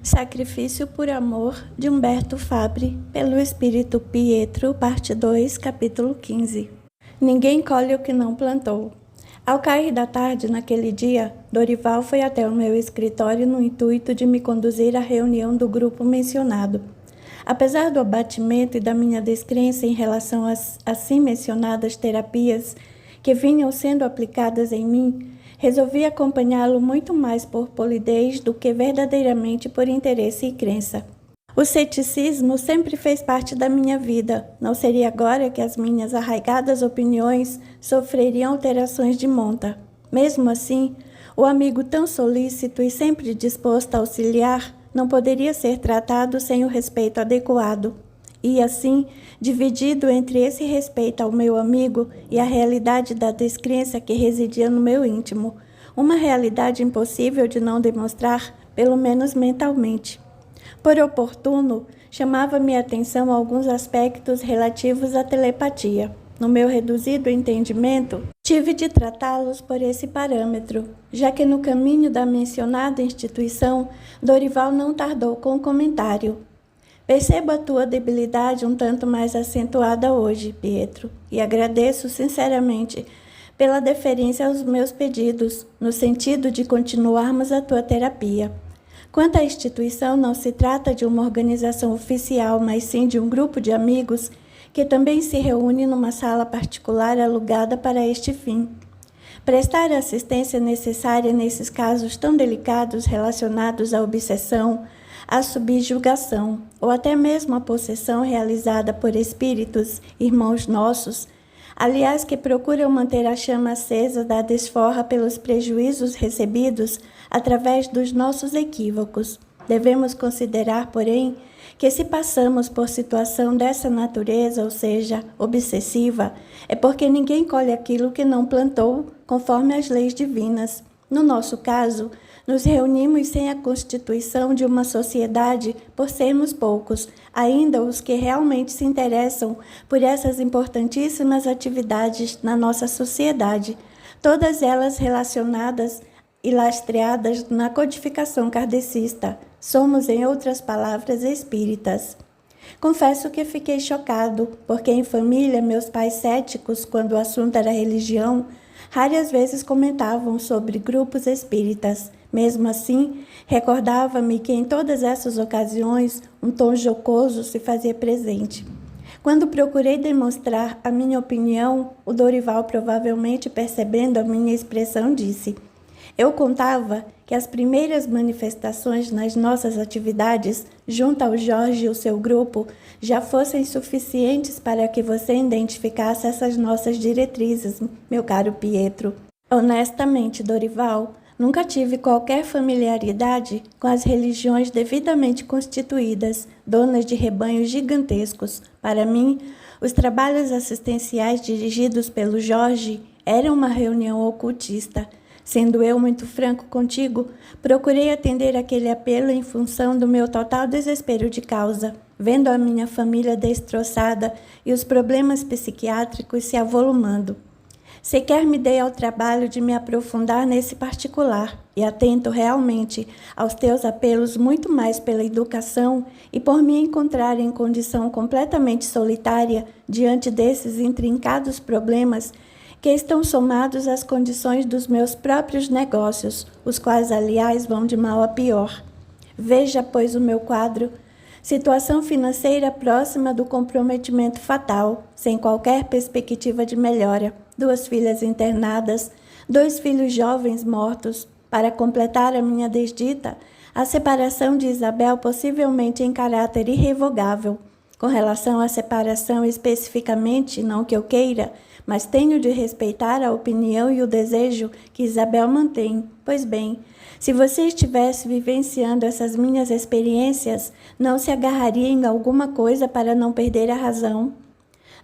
Sacrifício por Amor, de Humberto Fabre, pelo Espírito Pietro, parte 2, capítulo 15. Ninguém colhe o que não plantou. Ao cair da tarde naquele dia, Dorival foi até o meu escritório no intuito de me conduzir à reunião do grupo mencionado. Apesar do abatimento e da minha descrença em relação às assim mencionadas terapias que vinham sendo aplicadas em mim, resolvi acompanhá-lo muito mais por polidez do que verdadeiramente por interesse e crença. O ceticismo sempre fez parte da minha vida. Não seria agora que as minhas arraigadas opiniões sofreriam alterações de monta. Mesmo assim, o amigo tão solícito e sempre disposto a auxiliar não poderia ser tratado sem o respeito adequado. E assim, dividido entre esse respeito ao meu amigo e a realidade da descrença que residia no meu íntimo, uma realidade impossível de não demonstrar, pelo menos mentalmente. Por oportuno, chamava-me a atenção alguns aspectos relativos à telepatia. No meu reduzido entendimento, tive de tratá-los por esse parâmetro, já que no caminho da mencionada instituição, Dorival não tardou com o comentário. Percebo a tua debilidade um tanto mais acentuada hoje, Pietro, e agradeço sinceramente pela deferência aos meus pedidos, no sentido de continuarmos a tua terapia. Quanto à instituição, não se trata de uma organização oficial, mas sim de um grupo de amigos que também se reúne numa sala particular alugada para este fim. Prestar a assistência necessária nesses casos tão delicados relacionados à obsessão, à subjugação ou até mesmo à possessão realizada por espíritos, irmãos nossos, aliás que procuram manter a chama acesa da desforra pelos prejuízos recebidos através dos nossos equívocos. Devemos considerar, porém, que se passamos por situação dessa natureza, ou seja, obsessiva, é porque ninguém colhe aquilo que não plantou, conforme as leis divinas. No nosso caso, nos reunimos sem a constituição de uma sociedade por sermos poucos, ainda os que realmente se interessam por essas importantíssimas atividades na nossa sociedade, todas elas relacionadas e lastreadas na codificação kardecista. Somos, em outras palavras, espíritas. Confesso que fiquei chocado, porque em família meus pais céticos, quando o assunto era religião, raras vezes comentavam sobre grupos espíritas. Mesmo assim, recordava-me que em todas essas ocasiões um tom jocoso se fazia presente. Quando procurei demonstrar a minha opinião, o Dorival, provavelmente percebendo a minha expressão, disse: eu contava que as primeiras manifestações nas nossas atividades, junto ao Jorge e o seu grupo, já fossem suficientes para que você identificasse essas nossas diretrizes, meu caro Pietro. Honestamente, Dorival, nunca tive qualquer familiaridade com as religiões devidamente constituídas, donas de rebanhos gigantescos. Para mim, os trabalhos assistenciais dirigidos pelo Jorge eram uma reunião ocultista. Sendo eu muito franco contigo, procurei atender aquele apelo em função do meu total desespero de causa, vendo a minha família destroçada e os problemas psiquiátricos se avolumando. Sequer me dei ao trabalho de me aprofundar nesse particular e atento realmente aos teus apelos muito mais pela educação e por me encontrar em condição completamente solitária diante desses intrincados problemas que estão somados às condições dos meus próprios negócios, os quais, aliás, vão de mal a pior. Veja, pois, o meu quadro. Situação financeira próxima do comprometimento fatal, sem qualquer perspectiva de melhora. 2 filhas internadas, 2 filhos jovens mortos. Para completar a minha desdita, a separação de Isabel possivelmente em caráter irrevogável. Com relação à separação especificamente, não que eu queira, mas tenho de respeitar a opinião e o desejo que Isabel mantém. Pois bem, se você estivesse vivenciando essas minhas experiências, não se agarraria em alguma coisa para não perder a razão?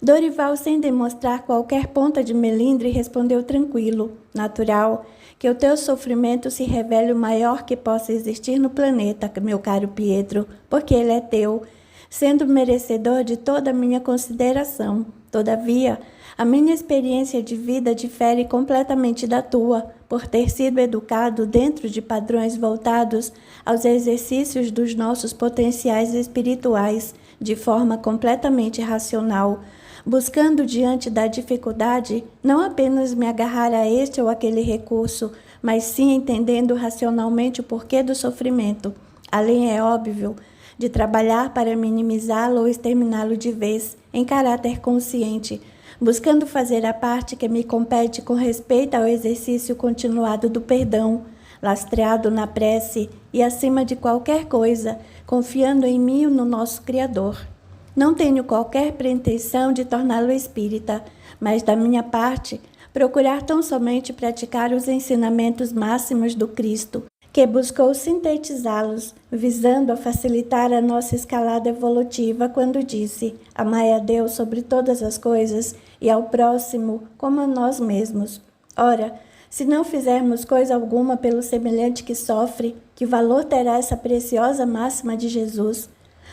Dorival, sem demonstrar qualquer ponta de melindre, respondeu tranquilo: natural, que o teu sofrimento se revele o maior que possa existir no planeta, meu caro Pietro, porque ele é teu, sendo merecedor de toda a minha consideração. Todavia, a minha experiência de vida difere completamente da tua, por ter sido educado dentro de padrões voltados aos exercícios dos nossos potenciais espirituais de forma completamente racional, buscando diante da dificuldade não apenas me agarrar a este ou aquele recurso, mas sim entendendo racionalmente o porquê do sofrimento, além, é óbvio, de trabalhar para minimizá-lo ou exterminá-lo de vez, em caráter consciente, buscando fazer a parte que me compete com respeito ao exercício continuado do perdão, lastreado na prece e, acima de qualquer coisa, confiando em mim e no nosso Criador. Não tenho qualquer pretensão de torná-lo espírita, mas, da minha parte, procurar tão somente praticar os ensinamentos máximos do Cristo, que buscou sintetizá-los, visando a facilitar a nossa escalada evolutiva quando disse: amai a Deus sobre todas as coisas e ao próximo como a nós mesmos. Ora, se não fizermos coisa alguma pelo semelhante que sofre, que valor terá essa preciosa máxima de Jesus?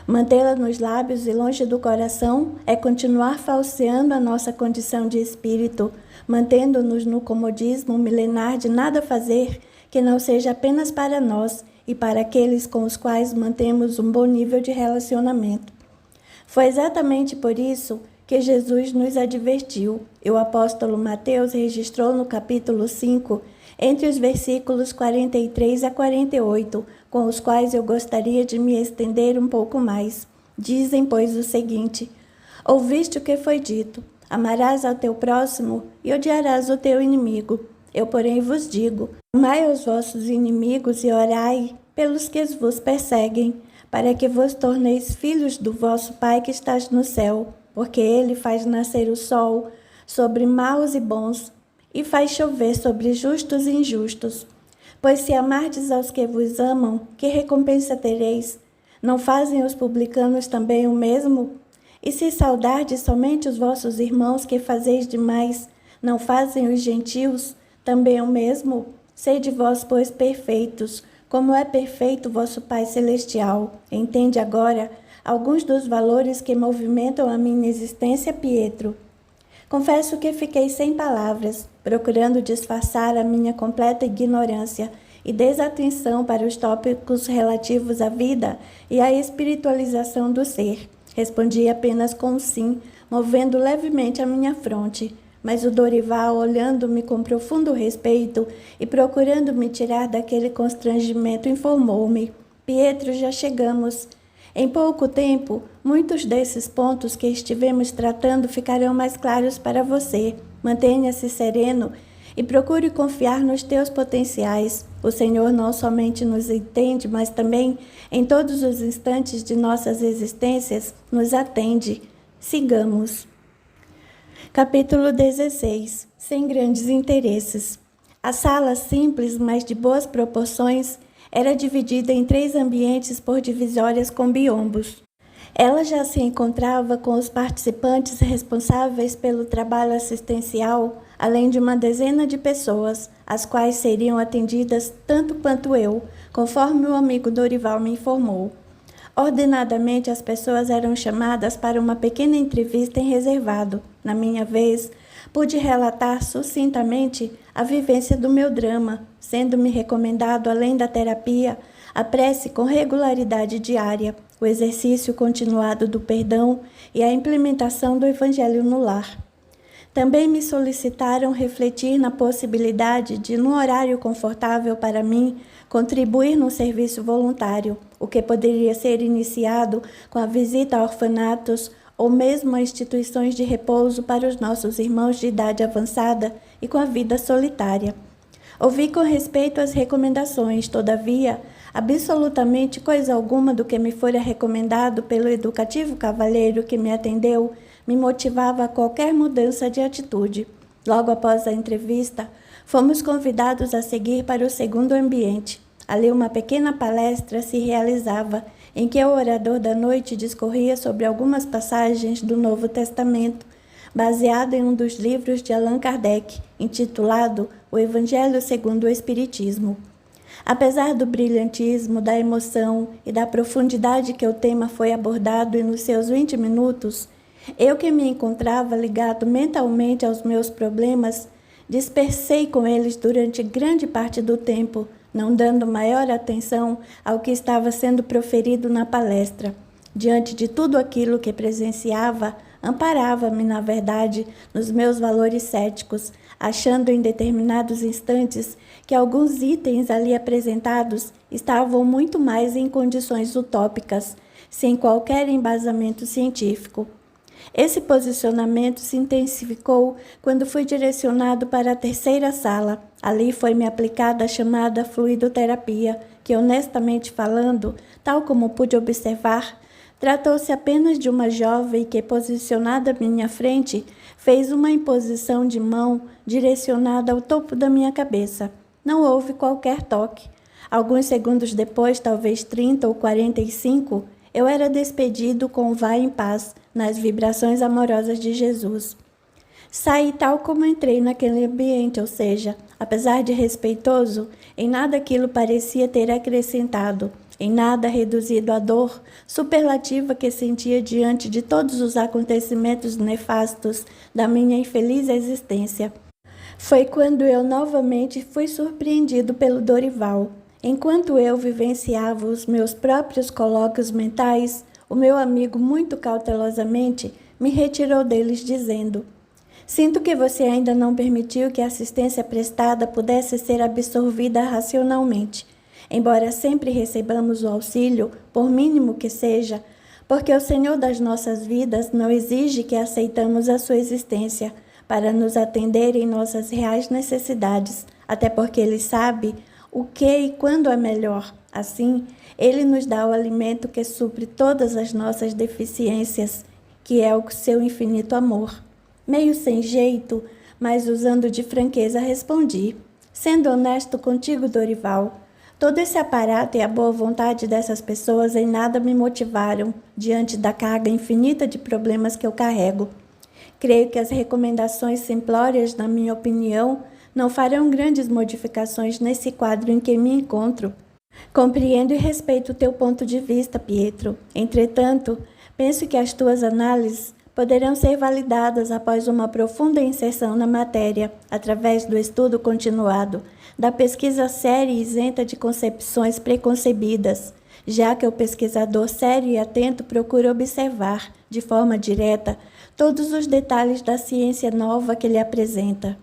Mantê-la nos lábios e longe do coração é continuar falseando a nossa condição de espírito, mantendo-nos no comodismo milenar de nada fazer que não seja apenas para nós e para aqueles com os quais mantemos um bom nível de relacionamento. Foi exatamente por isso que Jesus nos advertiu, e o apóstolo Mateus registrou no capítulo 5, entre os versículos 43 a 48, com os quais eu gostaria de me estender um pouco mais. Dizem, pois, o seguinte: ouviste o que foi dito, amarás ao teu próximo e odiarás o teu inimigo. Eu, porém, vos digo, amai os vossos inimigos e orai pelos que vos perseguem, para que vos torneis filhos do vosso Pai que estás no céu, porque ele faz nascer o sol sobre maus e bons, e faz chover sobre justos e injustos. Pois se amardes aos que vos amam, que recompensa tereis? Não fazem os publicanos também o mesmo? E se saudardes somente os vossos irmãos, que fazeis demais, não fazem os gentios também o mesmo? Sede vós, pois, perfeitos, como é perfeito vosso Pai Celestial. Entende agora alguns dos valores que movimentam a minha existência, Pietro? Confesso que fiquei sem palavras, procurando disfarçar a minha completa ignorância e desatenção para os tópicos relativos à vida e à espiritualização do ser. Respondi apenas com um sim, movendo levemente a minha fronte. Mas o Dorival, olhando-me com profundo respeito e procurando me tirar daquele constrangimento, informou-me: Pietro, já chegamos. Em pouco tempo, muitos desses pontos que estivemos tratando ficarão mais claros para você. Mantenha-se sereno e procure confiar nos teus potenciais. O Senhor não somente nos entende, mas também, em todos os instantes de nossas existências, nos atende. Sigamos. Capítulo 16. Sem grandes interesses. A sala, simples, mas de boas proporções, era dividida em 3 ambientes por divisórias com biombos. Ela já se encontrava com os participantes responsáveis pelo trabalho assistencial, além de uma dezena de pessoas, as quais seriam atendidas tanto quanto eu, conforme o amigo Dorival me informou. Ordenadamente, as pessoas eram chamadas para uma pequena entrevista em reservado. Na minha vez, pude relatar sucintamente a vivência do meu drama, sendo-me recomendado, além da terapia, a prece com regularidade diária, o exercício continuado do perdão e a implementação do Evangelho no lar. Também me solicitaram refletir na possibilidade de, num horário confortável para mim, contribuir num serviço voluntário, o que poderia ser iniciado com a visita a orfanatos ou mesmo a instituições de repouso para os nossos irmãos de idade avançada e com a vida solitária. Ouvi com respeito as recomendações, todavia, absolutamente coisa alguma do que me fora recomendado pelo educativo cavalheiro que me atendeu me motivava a qualquer mudança de atitude. Logo após a entrevista, fomos convidados a seguir para o segundo ambiente. Ali uma pequena palestra se realizava, em que o orador da noite discorria sobre algumas passagens do Novo Testamento, baseado em um dos livros de Allan Kardec, intitulado O Evangelho segundo o Espiritismo. Apesar do brilhantismo, da emoção e da profundidade que o tema foi abordado e nos seus 20 minutos, eu que me encontrava ligado mentalmente aos meus problemas, Dispersei com eles durante grande parte do tempo, não dando maior atenção ao que estava sendo proferido na palestra. Diante de tudo aquilo que presenciava, amparava-me, na verdade, nos meus valores céticos, achando em determinados instantes que alguns itens ali apresentados estavam muito mais em condições utópicas, sem qualquer embasamento científico. Esse posicionamento se intensificou quando fui direcionado para a terceira sala. Ali foi-me aplicada a chamada fluidoterapia, que, honestamente falando, tal como pude observar, tratou-se apenas de uma jovem que, posicionada à minha frente, fez uma imposição de mão direcionada ao topo da minha cabeça. Não houve qualquer toque. Alguns segundos depois, talvez 30 ou 45, eu era despedido com vá em paz nas vibrações amorosas de Jesus. Saí tal como entrei naquele ambiente, ou seja, apesar de respeitoso, em nada aquilo parecia ter acrescentado, em nada reduzido a dor superlativa que sentia diante de todos os acontecimentos nefastos da minha infeliz existência. Foi quando eu novamente fui surpreendido pelo Dorival. Enquanto eu vivenciava os meus próprios colóquios mentais, o meu amigo, muito cautelosamente, me retirou deles, dizendo: "Sinto que você ainda não permitiu que a assistência prestada pudesse ser absorvida racionalmente, embora sempre recebamos o auxílio, por mínimo que seja, porque o Senhor das nossas vidas não exige que aceitamos a sua existência para nos atender em nossas reais necessidades, até porque Ele sabe o que e quando é melhor. Assim, Ele nos dá o alimento que supre todas as nossas deficiências, que é o seu infinito amor." Meio sem jeito, mas usando de franqueza, respondi: "Sendo honesto contigo, Dorival, todo esse aparato e a boa vontade dessas pessoas em nada me motivaram diante da carga infinita de problemas que eu carrego. Creio que as recomendações simplórias, na minha opinião, não farão grandes modificações nesse quadro em que me encontro. Compreendo e respeito o teu ponto de vista, Pietro. Entretanto, penso que as tuas análises poderão ser validadas após uma profunda inserção na matéria, através do estudo continuado, da pesquisa séria e isenta de concepções preconcebidas, já que o pesquisador sério e atento procura observar, de forma direta, todos os detalhes da ciência nova que lhe apresenta.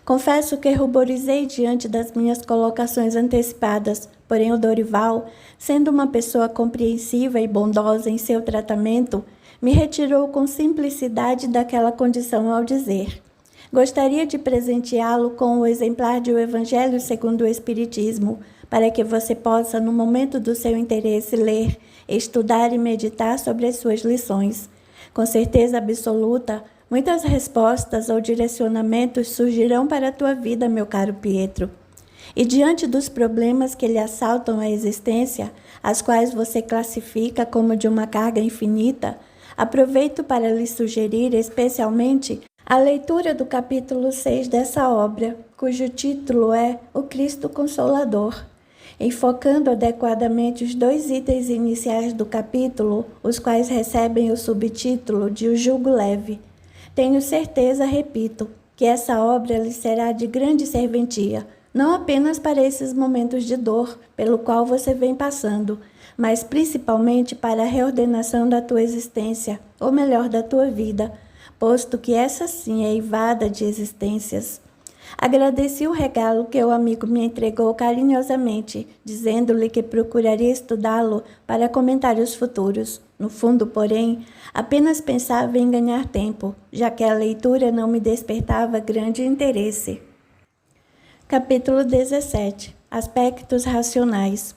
Confesso que ruborizei diante das minhas colocações antecipadas, porém o Dorival, sendo uma pessoa compreensiva e bondosa em seu tratamento, me retirou com simplicidade daquela condição ao dizer: "Gostaria de presenteá-lo com o exemplar de O Evangelho segundo o Espiritismo, para que você possa, no momento do seu interesse, ler, estudar e meditar sobre as suas lições. Com certeza absoluta, muitas respostas ou direcionamentos surgirão para a tua vida, meu caro Pietro. E diante dos problemas que lhe assaltam a existência, as quais você classifica como de uma carga infinita, aproveito para lhe sugerir especialmente a leitura do capítulo 6 dessa obra, cujo título é O Cristo Consolador, enfocando adequadamente os 2 itens iniciais do capítulo, os quais recebem o subtítulo de O Jugo Leve. Tenho certeza, repito, que essa obra lhe será de grande serventia, não apenas para esses momentos de dor pelo qual você vem passando, mas principalmente para a reordenação da tua existência, ou melhor, da tua vida, posto que essa sim é eivada de existências." Agradeci o regalo que o amigo me entregou carinhosamente, dizendo-lhe que procuraria estudá-lo para comentários futuros. No fundo, porém, apenas pensava em ganhar tempo, já que a leitura não me despertava grande interesse. Capítulo 17. Aspectos racionais.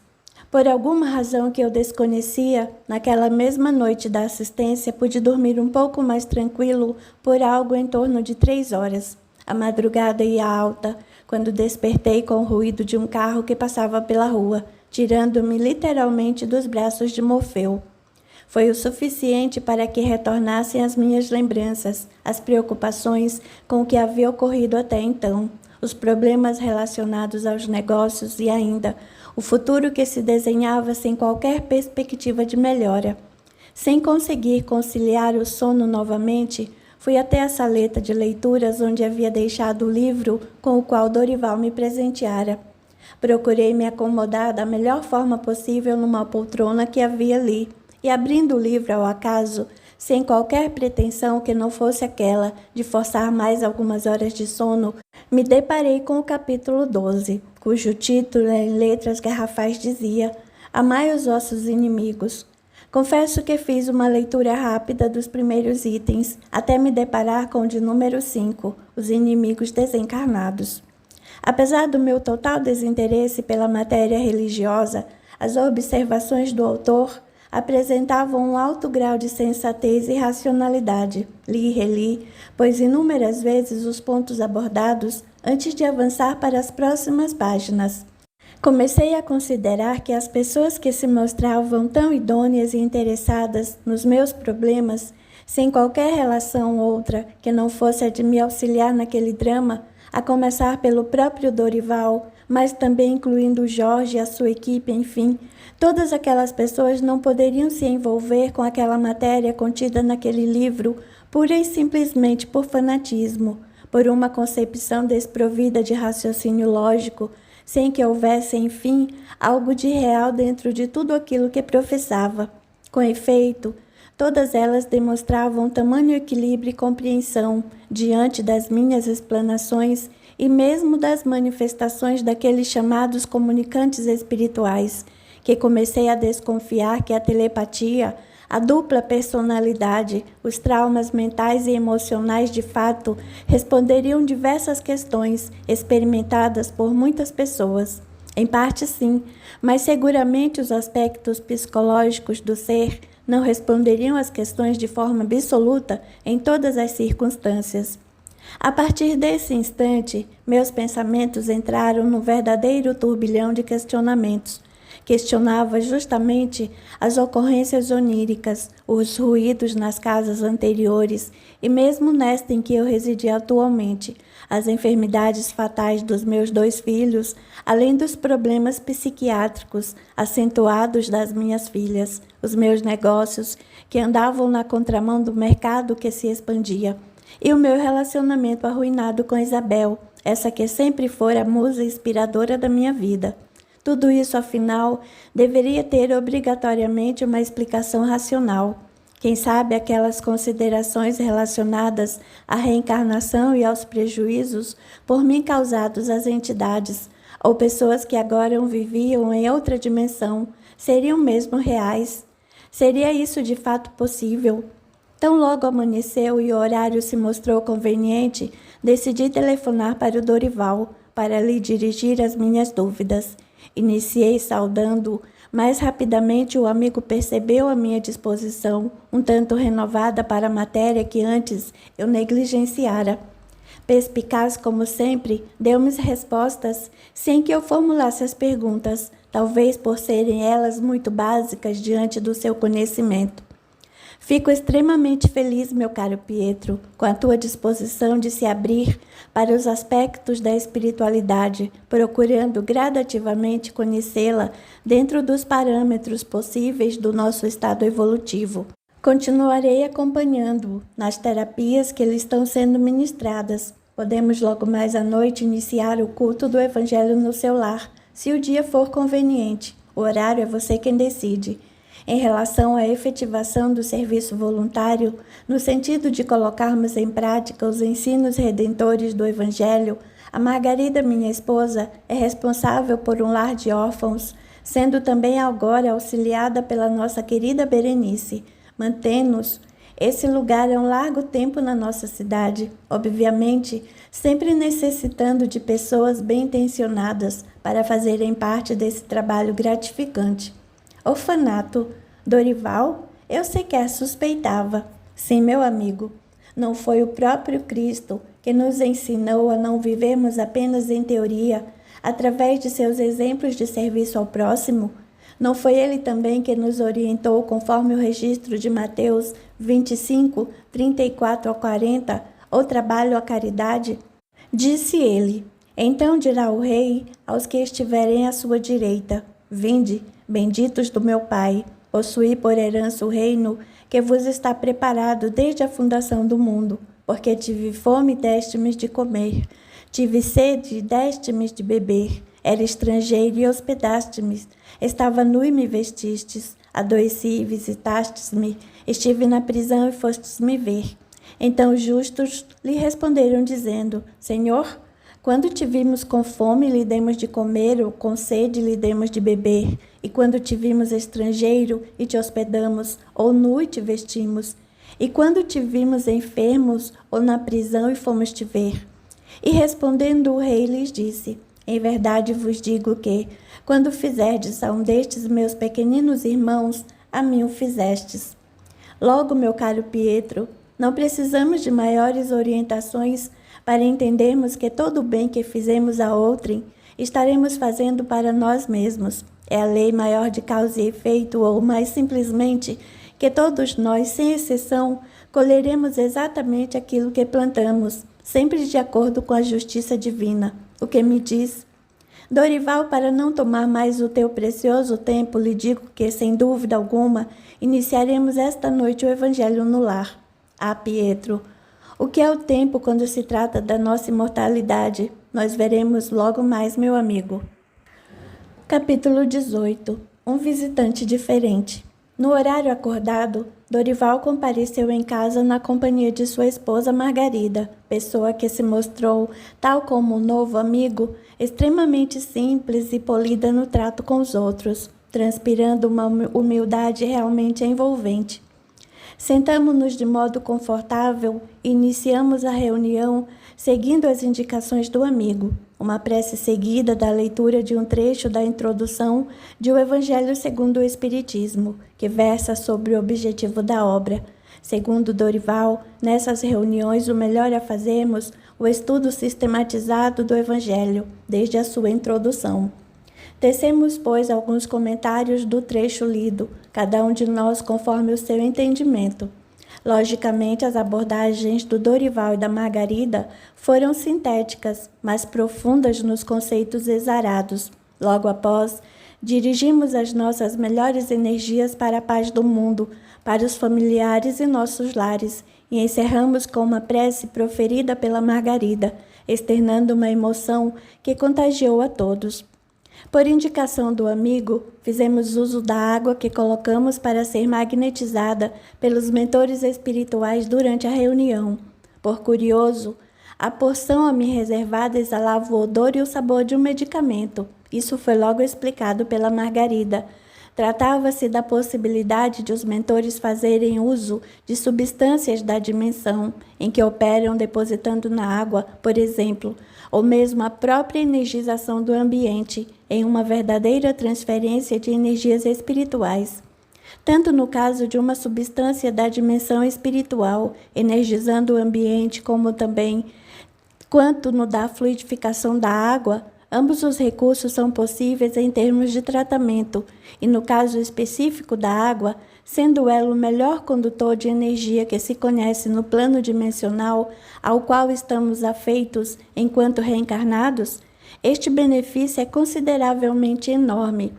Por alguma razão que eu desconhecia, naquela mesma noite da assistência pude dormir um pouco mais tranquilo por algo em torno de 3 horas. A madrugada ia alta, quando despertei com o ruído de um carro que passava pela rua, tirando-me literalmente dos braços de Morfeu. Foi o suficiente para que retornassem as minhas lembranças, as preocupações com o que havia ocorrido até então, os problemas relacionados aos negócios e ainda o futuro que se desenhava sem qualquer perspectiva de melhora. Sem conseguir conciliar o sono novamente, Fui até a saleta de leituras onde havia deixado o livro com o qual Dorival me presenteara. Procurei me acomodar da melhor forma possível numa poltrona que havia ali, e abrindo o livro ao acaso, sem qualquer pretensão que não fosse aquela de forçar mais algumas horas de sono, me deparei com o capítulo 12, cujo título em letras garrafais dizia: Amai os vossos inimigos. Confesso que fiz uma leitura rápida dos primeiros itens, até me deparar com o de número 5, os inimigos desencarnados. Apesar do meu total desinteresse pela matéria religiosa, as observações do autor apresentavam um alto grau de sensatez e racionalidade. Li e reli, pois inúmeras vezes os pontos abordados antes de avançar para as próximas páginas. Comecei a considerar que as pessoas que se mostravam tão idôneas e interessadas nos meus problemas, sem qualquer relação outra que não fosse a de me auxiliar naquele drama, a começar pelo próprio Dorival, mas também incluindo Jorge e a sua equipe, enfim, todas aquelas pessoas não poderiam se envolver com aquela matéria contida naquele livro pura e simplesmente por fanatismo, por uma concepção desprovida de raciocínio lógico, sem que houvesse, enfim, algo de real dentro de tudo aquilo que professava. Com efeito, todas elas demonstravam tamanho equilíbrio e compreensão diante das minhas explanações e mesmo das manifestações daqueles chamados comunicantes espirituais, que comecei a desconfiar que a telepatia, a dupla personalidade, os traumas mentais e emocionais de fato responderiam diversas questões experimentadas por muitas pessoas. Em parte sim, mas seguramente os aspectos psicológicos do ser não responderiam às questões de forma absoluta em todas as circunstâncias. A partir desse instante, meus pensamentos entraram num verdadeiro turbilhão de questionamentos. Questionava justamente as ocorrências oníricas, os ruídos nas casas anteriores e mesmo nesta em que eu residia atualmente, as enfermidades fatais dos meus 2 filhos, além dos problemas psiquiátricos acentuados das minhas filhas, os meus negócios que andavam na contramão do mercado que se expandia, e o meu relacionamento arruinado com Isabel, essa que sempre fora a musa inspiradora da minha vida. Tudo isso, afinal, deveria ter obrigatoriamente uma explicação racional. Quem sabe aquelas considerações relacionadas à reencarnação e aos prejuízos por mim causados às entidades, ou pessoas que agora viviam em outra dimensão, seriam mesmo reais? Seria isso de fato possível? Tão logo amanheceu e o horário se mostrou conveniente, decidi telefonar para o Dorival, para lhe dirigir as minhas dúvidas. Iniciei saudando-o. Mais rapidamente o amigo percebeu a minha disposição, um tanto renovada para a matéria que antes eu negligenciara. Perspicaz como sempre, deu-me respostas sem que eu formulasse as perguntas, talvez por serem elas muito básicas diante do seu conhecimento. Fico extremamente feliz, meu caro Pietro, com a tua disposição de se abrir para os aspectos da espiritualidade, procurando gradativamente conhecê-la dentro dos parâmetros possíveis do nosso estado evolutivo. Continuarei acompanhando-o nas terapias que lhe estão sendo ministradas. Podemos logo mais à noite iniciar o culto do Evangelho no seu lar, se o dia for conveniente. O horário é você quem decide. Em relação à efetivação do serviço voluntário, no sentido de colocarmos em prática os ensinos redentores do Evangelho, a Margarida, minha esposa, é responsável por um lar de órfãos, sendo também agora auxiliada pela nossa querida Berenice. Mantém-nos. Esse lugar é um largo tempo na nossa cidade, obviamente, sempre necessitando de pessoas bem-intencionadas para fazerem parte desse trabalho gratificante. Orfanato. Dorival, eu sequer suspeitava. Sim, meu amigo, não foi o próprio Cristo que nos ensinou a não vivermos apenas em teoria, através de seus exemplos de serviço ao próximo? Não foi ele também que nos orientou, conforme o registro de Mateus 25, 34 a 40, o trabalho à caridade? Disse ele: Então dirá o rei aos que estiverem à sua direita: Vinde, benditos do meu Pai, possuí por herança o reino que vos está preparado desde a fundação do mundo. porque tive fome e deste-me de comer, tive sede e deste-me de beber, era estrangeiro e hospedaste-me, estava nu e me vestistes, adoeci e visitastes-me, estive na prisão e fostes me ver. Então os justos lhe responderam, dizendo: Senhor, quando te vimos com fome, lhe demos de comer, ou com sede, lhe demos de beber. E quando te vimos estrangeiro, e te hospedamos, ou nu e te vestimos. E quando te vimos enfermos, ou na prisão, e fomos te ver. E respondendo o rei lhes disse: Em verdade vos digo que, quando fizerdes a um destes meus pequeninos irmãos, a mim o fizestes. Logo, meu caro Pietro, não precisamos de maiores orientações para entendermos que todo o bem que fizemos a outrem, estaremos fazendo para nós mesmos. É a lei maior de causa e efeito, ou mais simplesmente, que todos nós, sem exceção, colheremos exatamente aquilo que plantamos, sempre de acordo com a justiça divina. O que me diz? Dorival, para não tomar mais o teu precioso tempo, lhe digo que, sem dúvida alguma, iniciaremos esta noite o Evangelho no lar. Ah, Pietro, o que é o tempo quando se trata da nossa imortalidade? Nós veremos logo mais, meu amigo. Capítulo 18. Um visitante diferente. No horário acordado, Dorival compareceu em casa na companhia de sua esposa Margarida, pessoa que se mostrou, tal como um novo amigo, extremamente simples e polida no trato com os outros, transpirando uma humildade realmente envolvente. Sentamo-nos de modo confortável e iniciamos a reunião seguindo as indicações do amigo, uma prece seguida da leitura de um trecho da introdução de O Evangelho segundo o Espiritismo, que versa sobre o objetivo da obra. Segundo Dorival, nessas reuniões o melhor a fazermos o estudo sistematizado do Evangelho, desde a sua introdução. Tecemos, pois, alguns comentários do trecho lido, cada um de nós conforme o seu entendimento. Logicamente, as abordagens do Dorival e da Margarida foram sintéticas, mas profundas nos conceitos exarados. Logo após, dirigimos as nossas melhores energias para a paz do mundo, para os familiares e nossos lares, e encerramos com uma prece proferida pela Margarida, externando uma emoção que contagiou a todos. Por indicação do amigo, fizemos uso da água que colocamos para ser magnetizada pelos mentores espirituais durante a reunião. Por curioso, a porção a mim reservada exalava o odor e o sabor de um medicamento. Isso foi logo explicado pela Margarida. Tratava-se da possibilidade de os mentores fazerem uso de substâncias da dimensão em que operam depositando na água, por exemplo, ou mesmo a própria energização do ambiente em uma verdadeira transferência de energias espirituais. Tanto no caso de uma substância da dimensão espiritual, energizando o ambiente, como também quanto no da fluidificação da água, ambos os recursos são possíveis em termos de tratamento, e no caso específico da água, sendo ela o melhor condutor de energia que se conhece no plano dimensional ao qual estamos afeitos enquanto reencarnados, este benefício é consideravelmente enorme.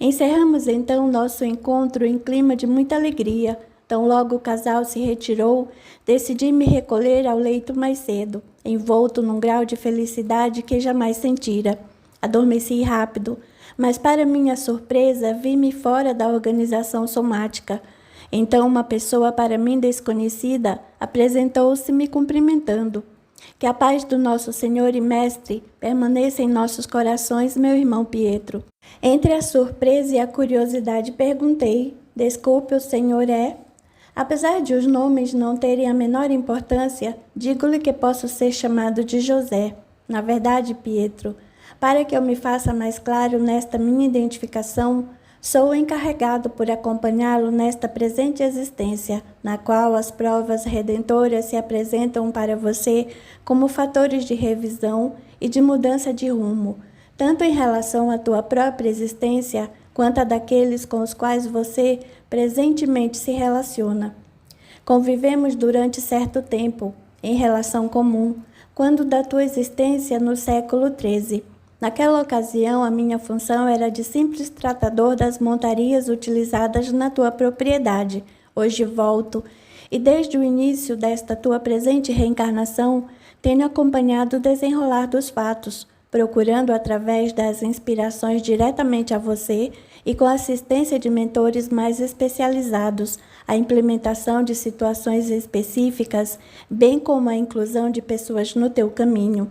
Encerramos então nosso encontro em clima de muita alegria. Tão logo o casal se retirou, decidi me recolher ao leito mais cedo, envolto num grau de felicidade que jamais sentira. Adormeci rápido, mas para minha surpresa vi-me fora da organização somática. Então uma pessoa para mim desconhecida apresentou-se me cumprimentando. Que a paz do nosso Senhor e Mestre permaneça em nossos corações, meu irmão Pietro. Entre a surpresa e a curiosidade perguntei: desculpe, o senhor é? Apesar de os nomes não terem a menor importância, digo-lhe que posso ser chamado de José. Na verdade, Pietro, para que eu me faça mais claro nesta minha identificação, sou encarregado por acompanhá-lo nesta presente existência, na qual as provas redentoras se apresentam para você como fatores de revisão e de mudança de rumo, tanto em relação à tua própria existência, quanto a daqueles com os quais você presentemente se relaciona. Convivemos durante certo tempo, em relação comum, quando da tua existência no século XIII. Naquela ocasião, a minha função era de simples tratador das montarias utilizadas na tua propriedade. Hoje volto e desde o início desta tua presente reencarnação, tenho acompanhado o desenrolar dos fatos, procurando através das inspirações diretamente a você e com a assistência de mentores mais especializados, a implementação de situações específicas, bem como a inclusão de pessoas no teu caminho.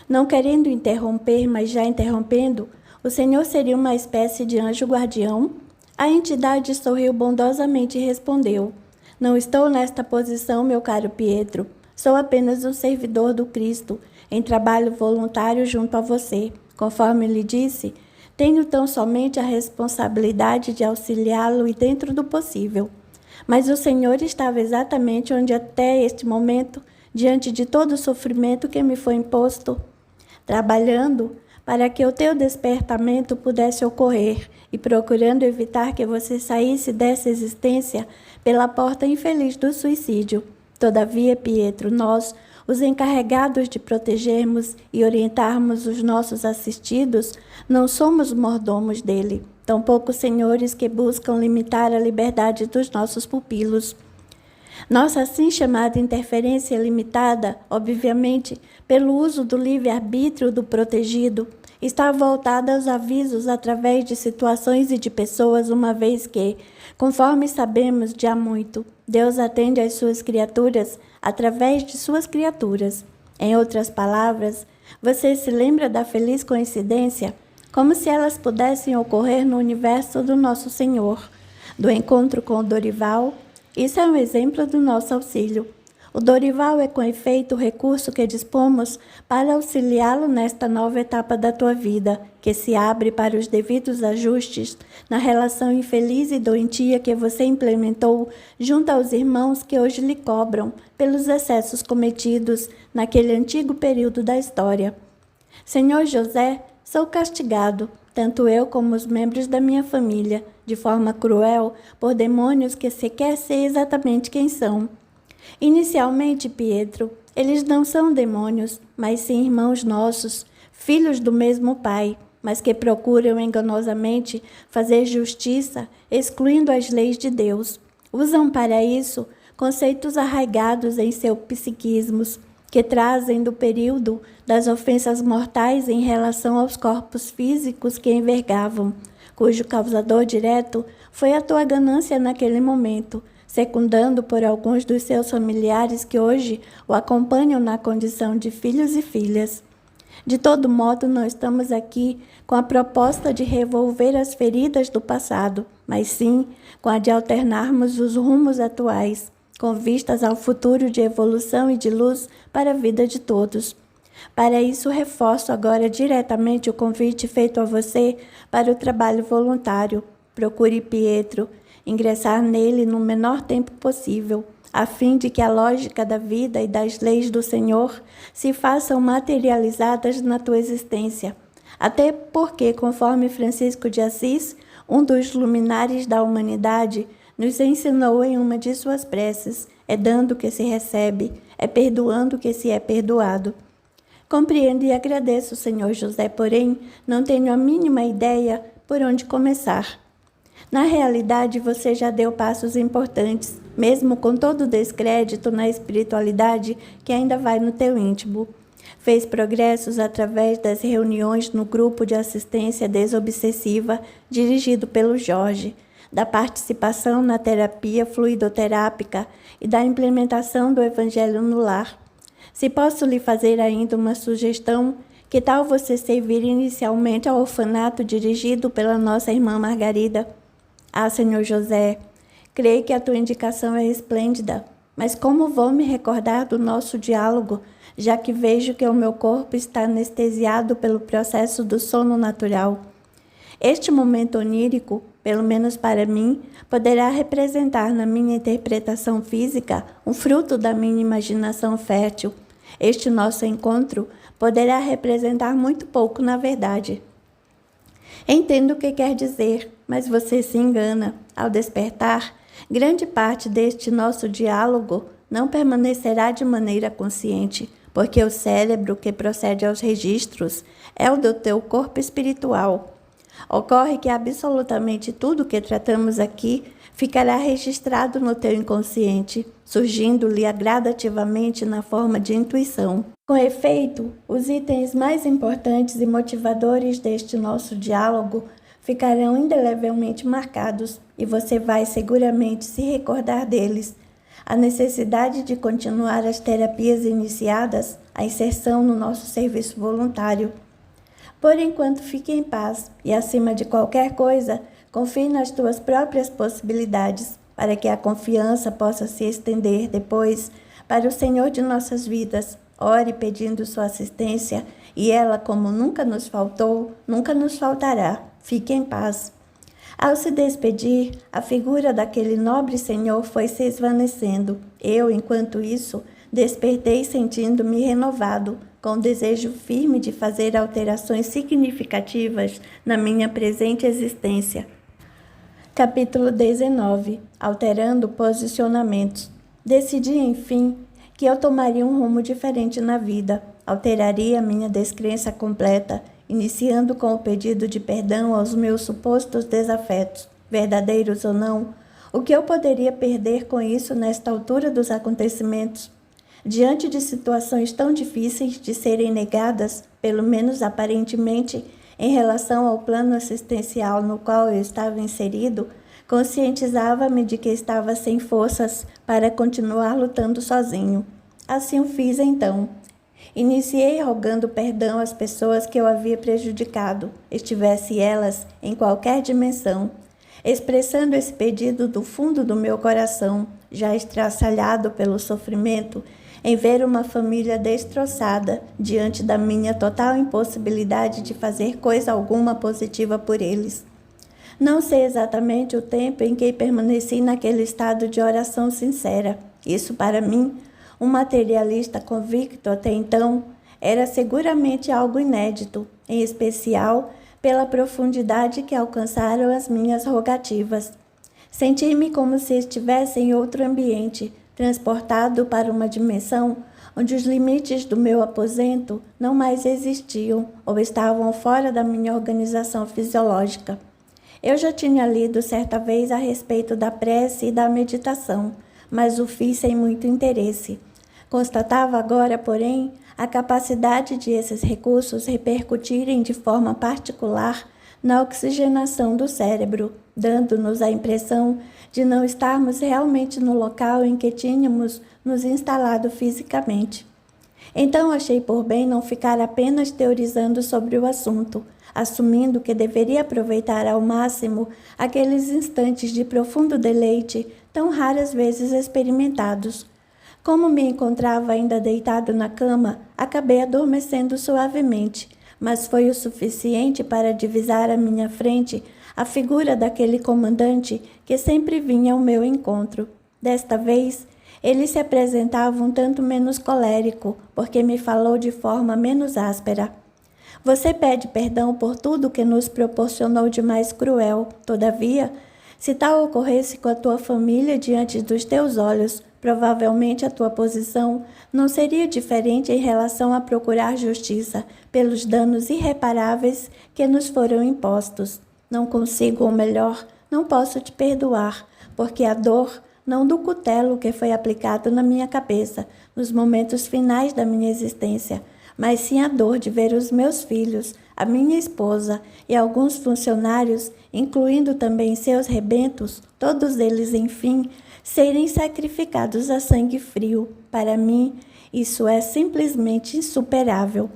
Não querendo interromper, mas já interrompendo, o Senhor seria uma espécie de anjo guardião? A entidade sorriu bondosamente e respondeu: Não estou nesta posição, meu caro Pietro. Sou apenas um servidor do Cristo, em trabalho voluntário junto a você. Conforme lhe disse, tenho tão somente a responsabilidade de auxiliá-lo e dentro do possível. Mas o Senhor estava exatamente onde até este momento, diante de todo o sofrimento que me foi imposto, trabalhando para que o teu despertamento pudesse ocorrer e procurando evitar que você saísse dessa existência pela porta infeliz do suicídio. Todavia, Pietro, nós, os encarregados de protegermos e orientarmos os nossos assistidos, não somos mordomos dele, tampouco senhores que buscam limitar a liberdade dos nossos pupilos. Nossa assim chamada interferência limitada, obviamente, pelo uso do livre-arbítrio do protegido, está voltada aos avisos através de situações e de pessoas, uma vez que, conforme sabemos de há muito, Deus atende às suas criaturas através de suas criaturas. Em outras palavras, você se lembra da feliz coincidência, como se elas pudessem ocorrer no universo do nosso Senhor, do encontro com o Dorival. Isso é um exemplo do nosso auxílio. O Dorival é, com efeito, o recurso que dispomos para auxiliá-lo nesta nova etapa da tua vida, que se abre para os devidos ajustes na relação infeliz e doentia que você implementou junto aos irmãos que hoje lhe cobram pelos excessos cometidos naquele antigo período da história. Senhor José, sou castigado, tanto eu como os membros da minha família, de forma cruel, por demônios que sequer sei exatamente quem são. Inicialmente, Pietro, eles não são demônios, mas sim irmãos nossos, filhos do mesmo Pai, mas que procuram enganosamente fazer justiça, excluindo as leis de Deus. Usam para isso conceitos arraigados em seus psiquismos, que trazem do período das ofensas mortais em relação aos corpos físicos que envergavam, cujo causador direto foi a tua ganância naquele momento, secundando por alguns dos seus familiares que hoje o acompanham na condição de filhos e filhas. De todo modo, não estamos aqui com a proposta de revolver as feridas do passado, mas sim com a de alternarmos os rumos atuais, com vistas ao futuro de evolução e de luz para a vida de todos. Para isso, reforço agora diretamente o convite feito a você para o trabalho voluntário. Procure Pietro, ingressar nele no menor tempo possível, a fim de que a lógica da vida e das leis do Senhor se façam materializadas na tua existência. Até porque, conforme Francisco de Assis, um dos luminares da humanidade, nos ensinou em uma de suas preces: é dando que se recebe, é perdoando que se é perdoado. Compreendo e agradeço, Senhor José, porém, não tenho a mínima ideia por onde começar. Na realidade, você já deu passos importantes, mesmo com todo o descrédito na espiritualidade que ainda vai no teu íntimo. Fez progressos através das reuniões no grupo de assistência desobsessiva dirigido pelo Jorge, da participação na terapia fluidoterápica e da implementação do Evangelho no lar. Se posso lhe fazer ainda uma sugestão, que tal você servir inicialmente ao orfanato dirigido pela nossa irmã Margarida? Ah, Senhor José, creio que a tua indicação é esplêndida, mas como vou me recordar do nosso diálogo, já que vejo que o meu corpo está anestesiado pelo processo do sono natural? Este momento onírico, pelo menos para mim, poderá representar na minha interpretação física um fruto da minha imaginação fértil. Este nosso encontro poderá representar muito pouco na verdade. Entendo o que quer dizer, mas você se engana. Ao despertar, grande parte deste nosso diálogo não permanecerá de maneira consciente, porque o cérebro que procede aos registros é o do teu corpo espiritual. Ocorre que absolutamente tudo que tratamos aqui ficará registrado no teu inconsciente, surgindo-lhe gradativamente na forma de intuição. Com efeito, os itens mais importantes e motivadores deste nosso diálogo ficarão indelevelmente marcados e você vai seguramente se recordar deles. A necessidade de continuar as terapias iniciadas, a inserção no nosso serviço voluntário. Por enquanto, fique em paz e, acima de qualquer coisa, confie nas tuas próprias possibilidades, para que a confiança possa se estender depois para o Senhor de nossas vidas. Ore pedindo sua assistência e ela, como nunca nos faltou, nunca nos faltará. Fique em paz. Ao se despedir, a figura daquele nobre senhor foi se esvanecendo. Eu, enquanto isso, despertei sentindo-me renovado, com o desejo firme de fazer alterações significativas na minha presente existência. Capítulo 19. Alterando posicionamentos. Decidi, enfim, que eu tomaria um rumo diferente na vida. Alteraria minha descrença completa, iniciando com o pedido de perdão aos meus supostos desafetos, verdadeiros ou não. O que eu poderia perder com isso nesta altura dos acontecimentos? Diante de situações tão difíceis de serem negadas, pelo menos aparentemente, em relação ao plano assistencial no qual eu estava inserido, conscientizava-me de que estava sem forças para continuar lutando sozinho. Assim o fiz então. Iniciei rogando perdão às pessoas que eu havia prejudicado, estivesse elas em qualquer dimensão, expressando esse pedido do fundo do meu coração, já estraçalhado pelo sofrimento, em ver uma família destroçada diante da minha total impossibilidade de fazer coisa alguma positiva por eles. Não sei exatamente o tempo em que permaneci naquele estado de oração sincera. Isso, para mim, um materialista convicto até então, era seguramente algo inédito, em especial pela profundidade que alcançaram as minhas rogativas. Senti-me como se estivesse em outro ambiente, transportado para uma dimensão onde os limites do meu aposento não mais existiam ou estavam fora da minha organização fisiológica. Eu já tinha lido certa vez a respeito da prece e da meditação, mas o fiz sem muito interesse. Constatava agora, porém, a capacidade de esses recursos repercutirem de forma particular na oxigenação do cérebro, dando-nos a impressão de não estarmos realmente no local em que tínhamos nos instalado fisicamente. Então achei por bem não ficar apenas teorizando sobre o assunto, assumindo que deveria aproveitar ao máximo aqueles instantes de profundo deleite tão raras vezes experimentados. Como me encontrava ainda deitado na cama, acabei adormecendo suavemente, mas foi o suficiente para divisar à minha frente a figura daquele comandante que sempre vinha ao meu encontro. Desta vez, ele se apresentava um tanto menos colérico, porque me falou de forma menos áspera. Você pede perdão por tudo que nos proporcionou de mais cruel. Todavia, se tal ocorresse com a tua família diante dos teus olhos, provavelmente a tua posição não seria diferente em relação a procurar justiça pelos danos irreparáveis que nos foram impostos. Não consigo, ou melhor, não posso te perdoar, porque a dor, não do cutelo que foi aplicado na minha cabeça nos momentos finais da minha existência, mas sim a dor de ver os meus filhos, a minha esposa e alguns funcionários, incluindo também seus rebentos, todos eles, enfim, serem sacrificados a sangue frio. Para mim, isso é simplesmente insuperável.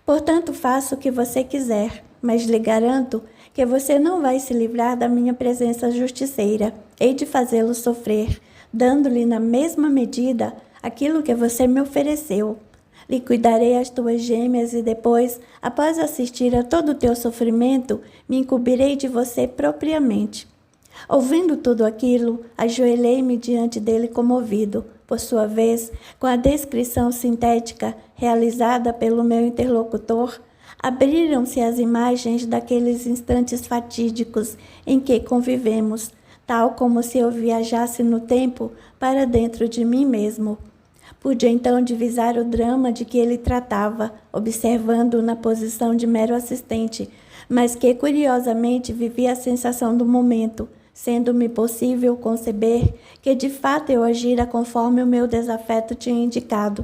Portanto, faça o que você quiser, mas lhe garanto que você não vai se livrar da minha presença justiceira. Hei de fazê-lo sofrer, dando-lhe na mesma medida aquilo que você me ofereceu. Liquidarei as tuas gêmeas e depois, após assistir a todo o teu sofrimento, me incumbirei de você propriamente. Ouvindo tudo aquilo, ajoelhei-me diante dele comovido. Por sua vez, com a descrição sintética realizada pelo meu interlocutor, abriram-se as imagens daqueles instantes fatídicos em que convivemos, tal como se eu viajasse no tempo para dentro de mim mesmo. Pude então divisar o drama de que ele tratava, observando-o na posição de mero assistente, mas que curiosamente vivia a sensação do momento, sendo-me possível conceber que de fato eu agira conforme o meu desafeto tinha indicado.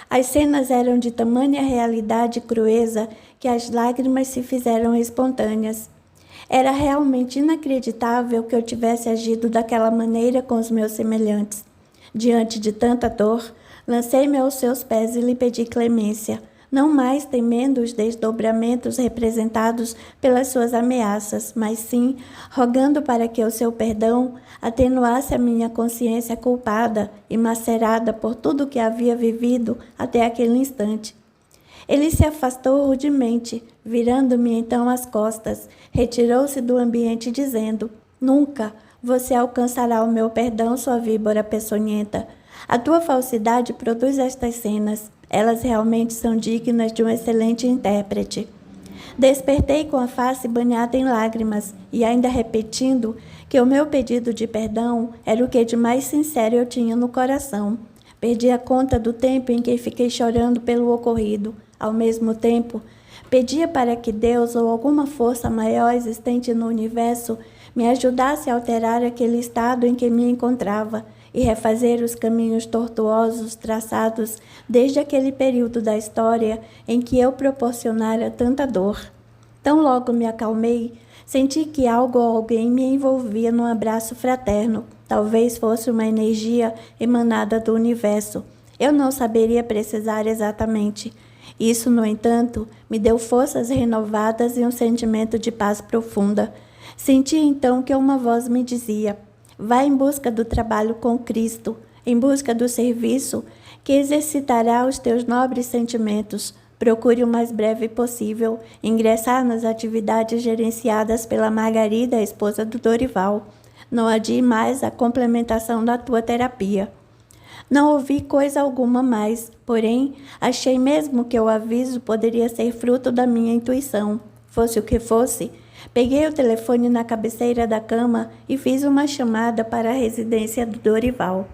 As cenas eram de tamanha realidade e crueza que as lágrimas se fizeram espontâneas. Era realmente inacreditável que eu tivesse agido daquela maneira com os meus semelhantes. Diante de tanta dor, lancei-me aos seus pés e lhe pedi clemência, não mais temendo os desdobramentos representados pelas suas ameaças, mas sim rogando para que o seu perdão atenuasse a minha consciência culpada e macerada por tudo o que havia vivido até aquele instante. Ele se afastou rudemente, virando-me então as costas, retirou-se do ambiente dizendo: "Nunca você alcançará o meu perdão, sua víbora peçonhenta. A tua falsidade produz estas cenas. Elas realmente são dignas de um excelente intérprete." Despertei com a face banhada em lágrimas e ainda repetindo que o meu pedido de perdão era o que de mais sincero eu tinha no coração. Perdi a conta do tempo em que fiquei chorando pelo ocorrido. Ao mesmo tempo, pedia para que Deus ou alguma força maior existente no universo me ajudasse a alterar aquele estado em que me encontrava e refazer os caminhos tortuosos traçados desde aquele período da história em que eu proporcionara tanta dor. Tão logo me acalmei, senti que algo ou alguém me envolvia num abraço fraterno. Talvez fosse uma energia emanada do universo. Eu não saberia precisar exatamente. Isso, no entanto, me deu forças renovadas e um sentimento de paz profunda. Senti então que uma voz me dizia: "Vá em busca do trabalho com Cristo, em busca do serviço que exercitará os teus nobres sentimentos. Procure o mais breve possível ingressar nas atividades gerenciadas pela Margarida, a esposa do Dorival. Não adie mais a complementação da tua terapia." Não ouvi coisa alguma mais, porém, achei mesmo que o aviso poderia ser fruto da minha intuição. Fosse o que fosse, peguei o telefone na cabeceira da cama e fiz uma chamada para a residência do Dorival.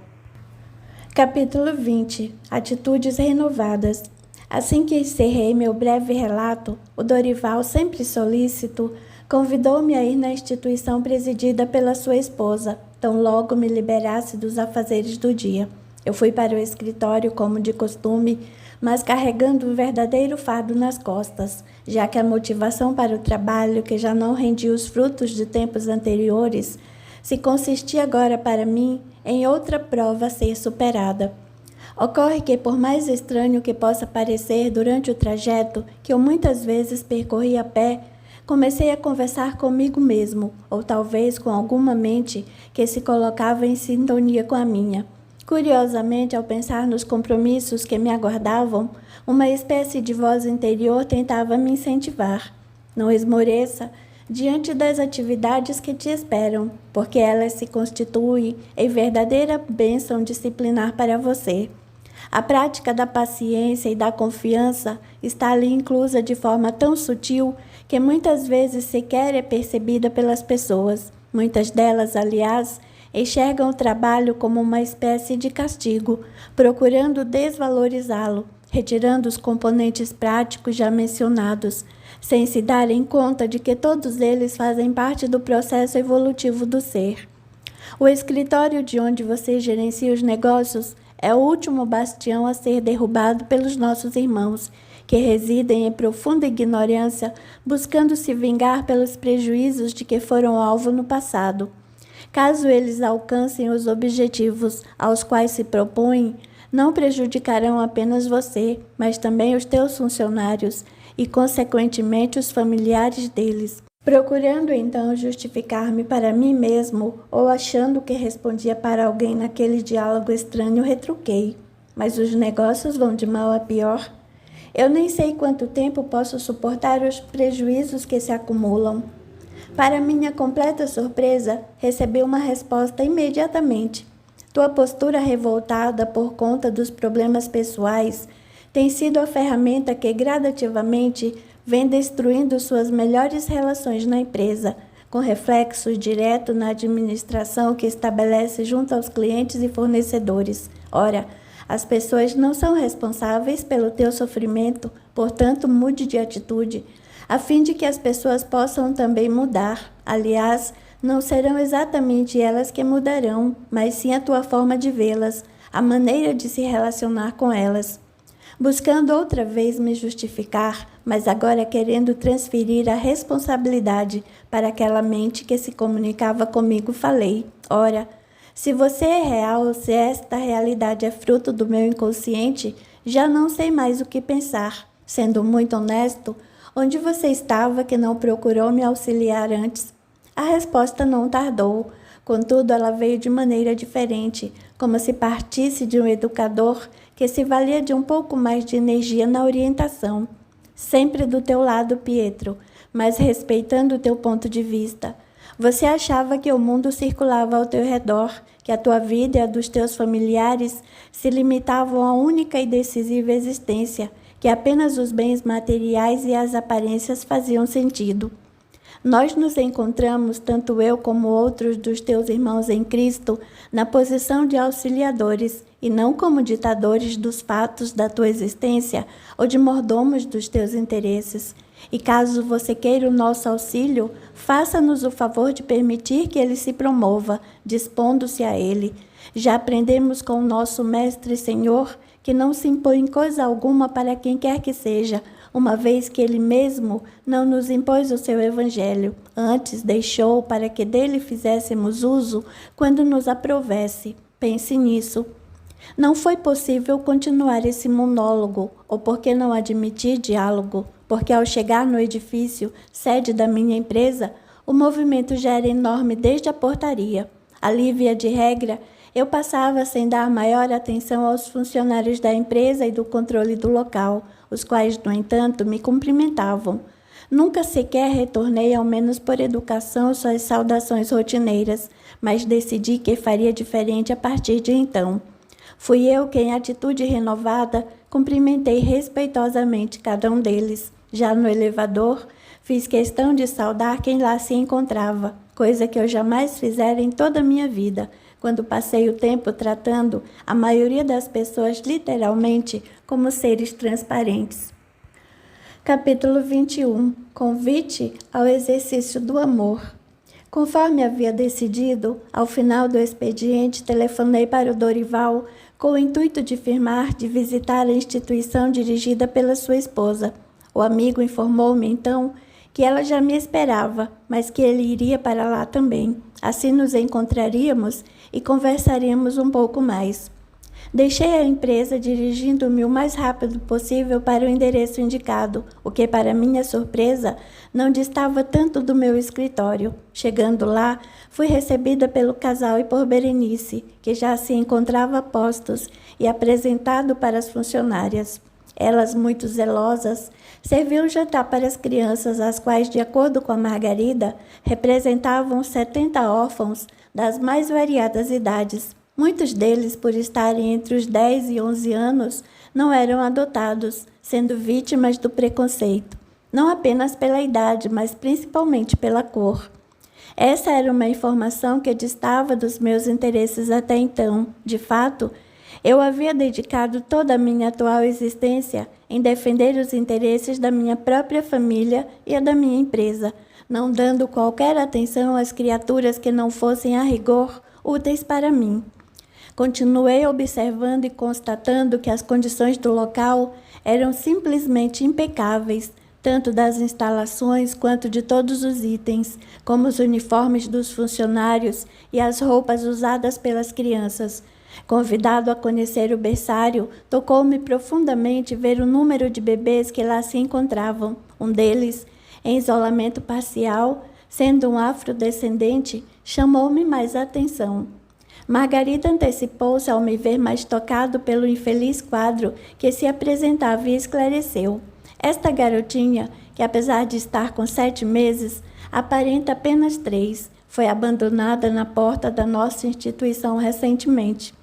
Capítulo 20. Atitudes renovadas. Assim que encerrei meu breve relato, o Dorival, sempre solícito, convidou-me a ir na instituição presidida pela sua esposa, tão logo me liberasse dos afazeres do dia. Eu fui para o escritório como de costume, mas carregando um verdadeiro fardo nas costas, já que a motivação para o trabalho, que já não rendia os frutos de tempos anteriores, se consistia agora para mim em outra prova a ser superada. Ocorre que, por mais estranho que possa parecer durante o trajeto, que eu muitas vezes percorri a pé, comecei a conversar comigo mesmo, ou talvez com alguma mente que se colocava em sintonia com a minha. Curiosamente, ao pensar nos compromissos que me aguardavam, uma espécie de voz interior tentava me incentivar. Não esmoreça diante das atividades que te esperam, porque elas se constituem em verdadeira bênção disciplinar para você. A prática da paciência e da confiança está ali inclusa de forma tão sutil que muitas vezes sequer é percebida pelas pessoas. Muitas delas, aliás, enxergam o trabalho como uma espécie de castigo, procurando desvalorizá-lo, retirando os componentes práticos já mencionados, sem se darem conta de que todos eles fazem parte do processo evolutivo do ser. O escritório de onde você gerencia os negócios é o último bastião a ser derrubado pelos nossos irmãos, que residem em profunda ignorância, buscando se vingar pelos prejuízos de que foram alvo no passado. Caso eles alcancem os objetivos aos quais se propõem, não prejudicarão apenas você, mas também os teus funcionários e, consequentemente, os familiares deles. Procurando então justificar-me para mim mesmo ou achando que respondia para alguém naquele diálogo estranho, retruquei. Mas os negócios vão de mal a pior. Eu nem sei quanto tempo posso suportar os prejuízos que se acumulam. Para minha completa surpresa, recebi uma resposta imediatamente. Tua postura revoltada por conta dos problemas pessoais tem sido a ferramenta que gradativamente vem destruindo suas melhores relações na empresa, com reflexos diretos na administração que estabelece junto aos clientes e fornecedores. Ora, as pessoas não são responsáveis pelo teu sofrimento, portanto, mude de atitude. a fim de que as pessoas possam também mudar. Aliás, não serão exatamente elas que mudarão, mas sim a tua forma de vê-las, a maneira de se relacionar com elas. Buscando outra vez me justificar, mas agora querendo transferir a responsabilidade para aquela mente que se comunicava comigo, falei: ora, se você é real, se esta realidade é fruto do meu inconsciente, já não sei mais o que pensar. Sendo muito honesto, onde você estava que não procurou me auxiliar antes? A resposta não tardou, contudo ela veio de maneira diferente, como se partisse de um educador que se valia de um pouco mais de energia na orientação. Sempre do teu lado, Pietro, mas respeitando o teu ponto de vista. Você achava que o mundo circulava ao teu redor, que a tua vida e a dos teus familiares se limitavam à única e decisiva existência, que apenas os bens materiais e as aparências faziam sentido. Nós nos encontramos, tanto eu como outros dos teus irmãos em Cristo, na posição de auxiliadores e não como ditadores dos fatos da tua existência ou de mordomos dos teus interesses. E caso você queira o nosso auxílio, faça-nos o favor de permitir que ele se promova, dispondo-se a ele. Já aprendemos com o nosso Mestre e Senhor que não se impõe coisa alguma para quem quer que seja, uma vez que ele mesmo não nos impôs o seu evangelho, antes deixou para que dele fizéssemos uso quando nos aprovesse. Pense nisso. Não foi possível continuar esse monólogo, ou porque não admitir diálogo, porque ao chegar no edifício, sede da minha empresa, o movimento já era enorme desde a portaria. Ali, via de regra, eu passava sem dar maior atenção aos funcionários da empresa e do controle do local, os quais, no entanto, me cumprimentavam. Nunca sequer retornei, ao menos por educação, suas saudações rotineiras, mas decidi que faria diferente a partir de então. Fui eu que, em atitude renovada, cumprimentei respeitosamente cada um deles. Já no elevador, fiz questão de saudar quem lá se encontrava, coisa que eu jamais fizera em toda a minha vida, quando passei o tempo tratando a maioria das pessoas literalmente como seres transparentes. Capítulo 21. Convite ao exercício do amor. Conforme havia decidido, ao final do expediente telefonei para o Dorival com o intuito de firmar de visitar a instituição dirigida pela sua esposa. O amigo informou-me então que ela já me esperava, mas que ele iria para lá também. Assim nos encontraríamos e conversaríamos um pouco mais. Deixei a empresa dirigindo-me o mais rápido possível para o endereço indicado, o que, para minha surpresa, não distava tanto do meu escritório. Chegando lá, fui recebida pelo casal e por Berenice, que já se encontrava a postos, e apresentado para as funcionárias. Elas, muito zelosas, serviam jantar para as crianças, as quais, de acordo com a Margarida, representavam 70 órfãos das mais variadas idades. Muitos deles, por estarem entre os 10 e 11 anos, não eram adotados, sendo vítimas do preconceito, não apenas pela idade, mas principalmente pela cor. Essa era uma informação que distava dos meus interesses até então. De fato, eu havia dedicado toda a minha atual existência em defender os interesses da minha própria família e a da minha empresa, não dando qualquer atenção às criaturas que não fossem, a rigor, úteis para mim. Continuei observando e constatando que as condições do local eram simplesmente impecáveis, tanto das instalações quanto de todos os itens, como os uniformes dos funcionários e as roupas usadas pelas crianças. Convidado a conhecer o berçário, tocou-me profundamente ver o número de bebês que lá se encontravam. Um deles, em isolamento parcial, sendo um afrodescendente, chamou-me mais a atenção. Margarida antecipou-se ao me ver mais tocado pelo infeliz quadro que se apresentava e esclareceu. Esta garotinha, que apesar de estar com 7 meses, aparenta apenas 3, foi abandonada na porta da nossa instituição recentemente.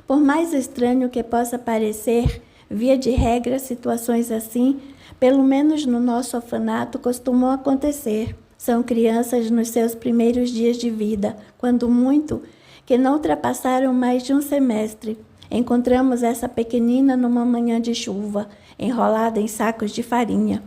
Por mais estranho que possa parecer, via de regra, situações assim, pelo menos no nosso orfanato, costumam acontecer. São crianças nos seus primeiros dias de vida, quando muito, que não ultrapassaram mais de um semestre. Encontramos essa pequenina numa manhã de chuva, enrolada em sacos de farinha.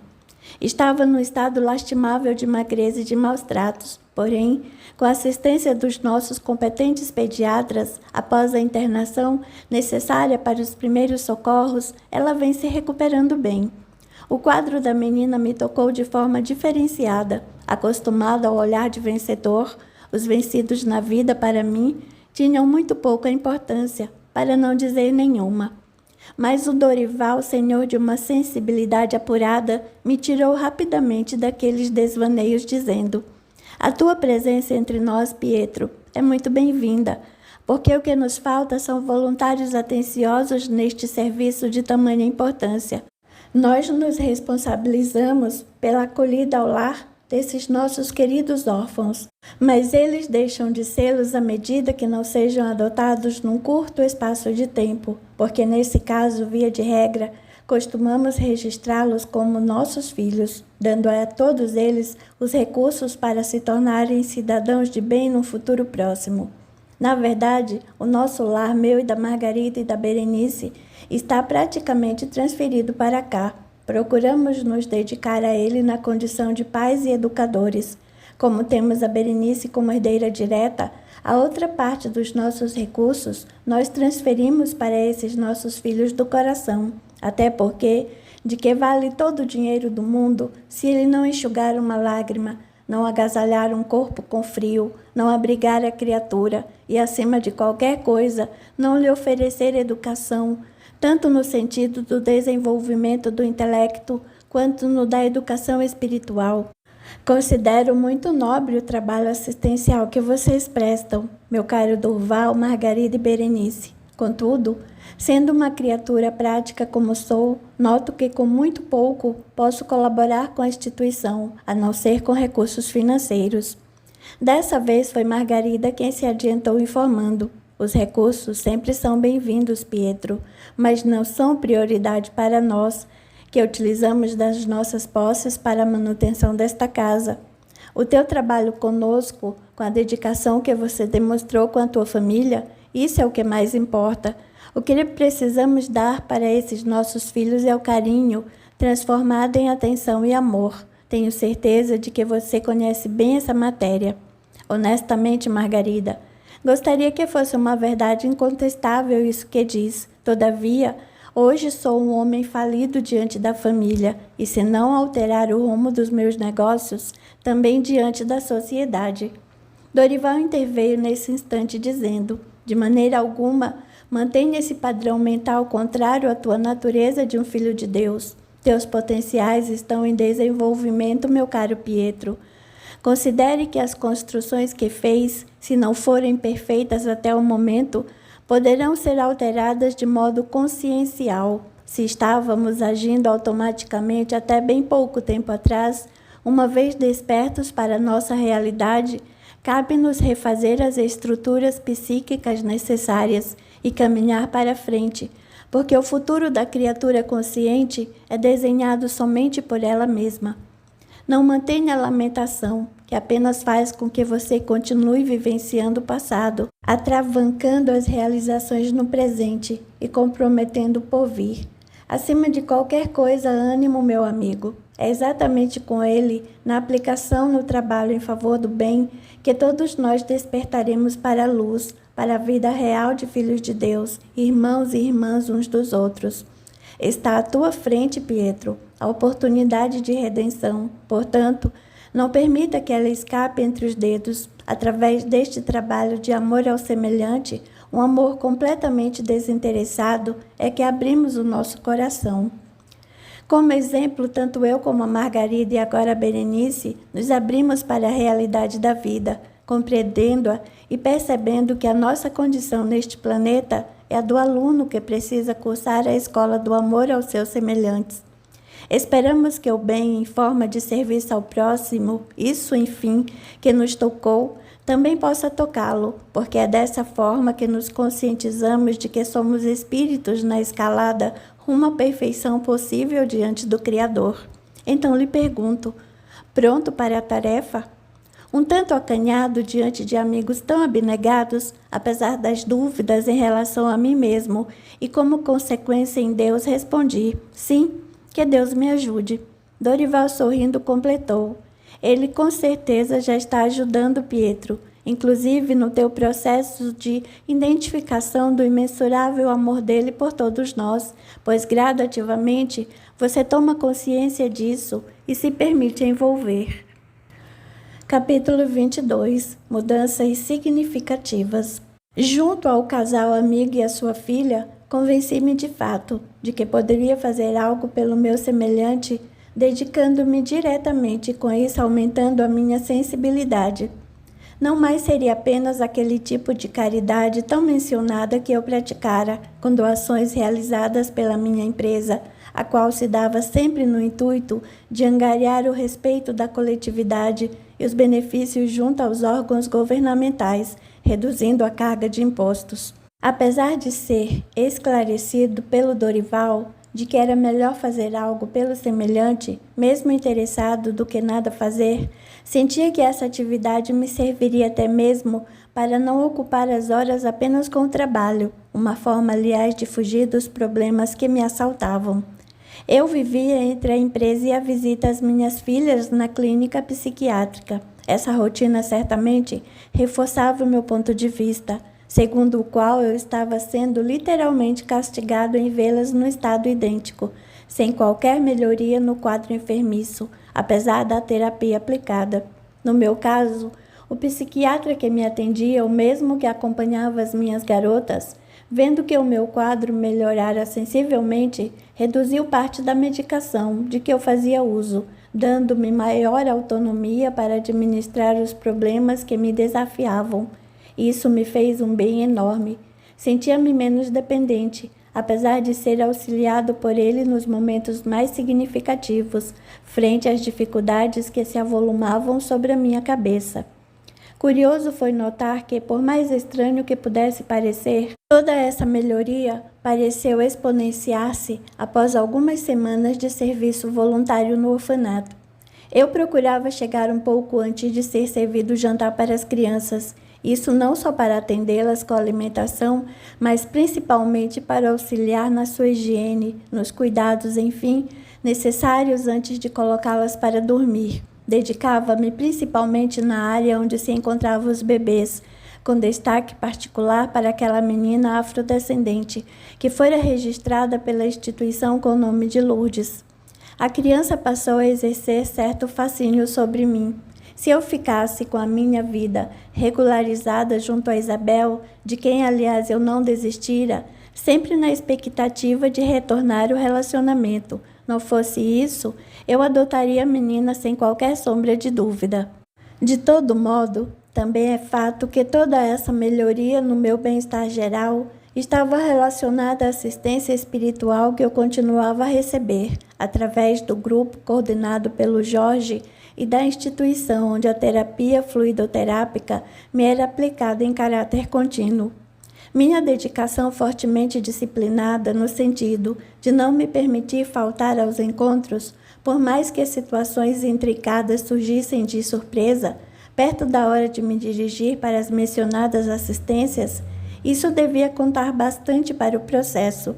Estava num estado lastimável de magreza e de maus tratos. Porém, com a assistência dos nossos competentes pediatras, após a internação necessária para os primeiros socorros, ela vem se recuperando bem. O quadro da menina me tocou de forma diferenciada. Acostumado ao olhar de vencedor, os vencidos na vida, para mim, tinham muito pouca importância, para não dizer nenhuma. Mas o Dorival, senhor de uma sensibilidade apurada, me tirou rapidamente daqueles desvaneios, dizendo: a tua presença entre nós, Pietro, é muito bem-vinda, porque o que nos falta são voluntários atenciosos neste serviço de tamanha importância. Nós nos responsabilizamos pela acolhida ao lar desses nossos queridos órfãos, mas eles deixam de sê-los à medida que não sejam adotados num curto espaço de tempo, porque nesse caso, via de regra, costumamos registrá-los como nossos filhos, dando a todos eles os recursos para se tornarem cidadãos de bem no futuro próximo. Na verdade, o nosso lar, meu e da Margarida e da Berenice, está praticamente transferido para cá. Procuramos nos dedicar a ele na condição de pais e educadores. Como temos a Berenice como herdeira direta, a outra parte dos nossos recursos nós transferimos para esses nossos filhos do coração. Até porque, de que vale todo o dinheiro do mundo se ele não enxugar uma lágrima, não agasalhar um corpo com frio, não abrigar a criatura e, acima de qualquer coisa, não lhe oferecer educação, tanto no sentido do desenvolvimento do intelecto quanto no da educação espiritual. Considero muito nobre o trabalho assistencial que vocês prestam, meu caro Durval, Margarida e Berenice. Contudo, sendo uma criatura prática como sou, noto que com muito pouco posso colaborar com a instituição, a não ser com recursos financeiros. Dessa vez foi Margarida quem se adiantou informando. Os recursos sempre são bem-vindos, Pietro, mas não são prioridade para nós, que utilizamos das nossas posses para a manutenção desta casa. O teu trabalho conosco, com a dedicação que você demonstrou com a tua família, isso é o que mais importa. O que precisamos dar para esses nossos filhos é o carinho, transformado em atenção e amor. Tenho certeza de que você conhece bem essa matéria. Honestamente, Margarida, gostaria que fosse uma verdade incontestável isso que diz. Todavia, hoje sou um homem falido diante da família e, se não alterar o rumo dos meus negócios, também diante da sociedade. Dorival interveio nesse instante dizendo: de maneira alguma, mantenha esse padrão mental contrário à tua natureza de um filho de Deus. Teus potenciais estão em desenvolvimento, meu caro Pietro. Considere que as construções que fez, se não forem perfeitas até o momento, poderão ser alteradas de modo consciencial. Se estávamos agindo automaticamente até bem pouco tempo atrás, uma vez despertos para a nossa realidade, cabe-nos refazer as estruturas psíquicas necessárias e caminhar para frente, porque o futuro da criatura consciente é desenhado somente por ela mesma. Não mantenha a lamentação, que apenas faz com que você continue vivenciando o passado, atravancando as realizações no presente e comprometendo o porvir. Acima de qualquer coisa, ânimo, meu amigo. É exatamente com ele, na aplicação no trabalho em favor do bem, que todos nós despertaremos para a luz, para a vida real de filhos de Deus, irmãos e irmãs uns dos outros. Está à tua frente, Pietro, a oportunidade de redenção. Portanto, não permita que ela escape entre os dedos. Através deste trabalho de amor ao semelhante, um amor completamente desinteressado, é que abrimos o nosso coração. Como exemplo, tanto eu como a Margarida e agora a Berenice, nos abrimos para a realidade da vida, compreendendo-a e percebendo que a nossa condição neste planeta é a do aluno que precisa cursar a escola do amor aos seus semelhantes. Esperamos que o bem em forma de serviço ao próximo, isso, enfim, que nos tocou, também possa tocá-lo, porque é dessa forma que nos conscientizamos de que somos espíritos na escalada rumo à perfeição possível diante do Criador. Então lhe pergunto, pronto para a tarefa? Um tanto acanhado diante de amigos tão abnegados, apesar das dúvidas em relação a mim mesmo, e como consequência em Deus respondi, sim, que Deus me ajude. Dorival, sorrindo, completou: ele com certeza já está ajudando Pietro, inclusive no teu processo de identificação do imensurável amor dele por todos nós, pois gradativamente você toma consciência disso e se permite envolver. Capítulo 22. Mudanças significativas. Junto ao casal amigo e a sua filha, convenci-me de fato de que poderia fazer algo pelo meu semelhante, dedicando-me diretamente, com isso aumentando a minha sensibilidade. Não mais seria apenas aquele tipo de caridade tão mencionada que eu praticara, com doações realizadas pela minha empresa, a qual se dava sempre no intuito de angariar o respeito da coletividade e os benefícios junto aos órgãos governamentais, reduzindo a carga de impostos. Apesar de ser esclarecido pelo Dorival de que era melhor fazer algo pelo semelhante, mesmo interessado, do que nada fazer, sentia que essa atividade me serviria até mesmo para não ocupar as horas apenas com o trabalho, uma forma, aliás, de fugir dos problemas que me assaltavam. Eu vivia entre a empresa e a visita às minhas filhas na clínica psiquiátrica. Essa rotina certamente reforçava o meu ponto de vista, segundo o qual eu estava sendo literalmente castigado em vê-las no estado idêntico, sem qualquer melhoria no quadro enfermiço, apesar da terapia aplicada. No meu caso, o psiquiatra que me atendia, o mesmo que acompanhava as minhas garotas, vendo que o meu quadro melhorara sensivelmente, reduziu parte da medicação de que eu fazia uso, dando-me maior autonomia para administrar os problemas que me desafiavam. Isso me fez um bem enorme. Sentia-me menos dependente, apesar de ser auxiliado por ele nos momentos mais significativos, frente às dificuldades que se avolumavam sobre a minha cabeça. Curioso foi notar que, por mais estranho que pudesse parecer, toda essa melhoria pareceu exponenciar-se após algumas semanas de serviço voluntário no orfanato. Eu procurava chegar um pouco antes de ser servido o jantar para as crianças, isso não só para atendê-las com a alimentação, mas principalmente para auxiliar na sua higiene, nos cuidados, enfim, necessários antes de colocá-las para dormir. Dedicava-me principalmente na área onde se encontravam os bebês, com destaque particular para aquela menina afrodescendente, que fora registrada pela instituição com o nome de Lourdes. A criança passou a exercer certo fascínio sobre mim. Se eu ficasse com a minha vida regularizada junto a Isabel, de quem, aliás, eu não desistira, sempre na expectativa de retornar o relacionamento, não fosse isso, eu adotaria a menina sem qualquer sombra de dúvida. De todo modo, também é fato que toda essa melhoria no meu bem-estar geral estava relacionada à assistência espiritual que eu continuava a receber, através do grupo coordenado pelo Jorge e da instituição onde a terapia fluidoterápica me era aplicada em caráter contínuo. Minha dedicação fortemente disciplinada no sentido de não me permitir faltar aos encontros, por mais que situações intricadas surgissem de surpresa, perto da hora de me dirigir para as mencionadas assistências, isso devia contar bastante para o processo.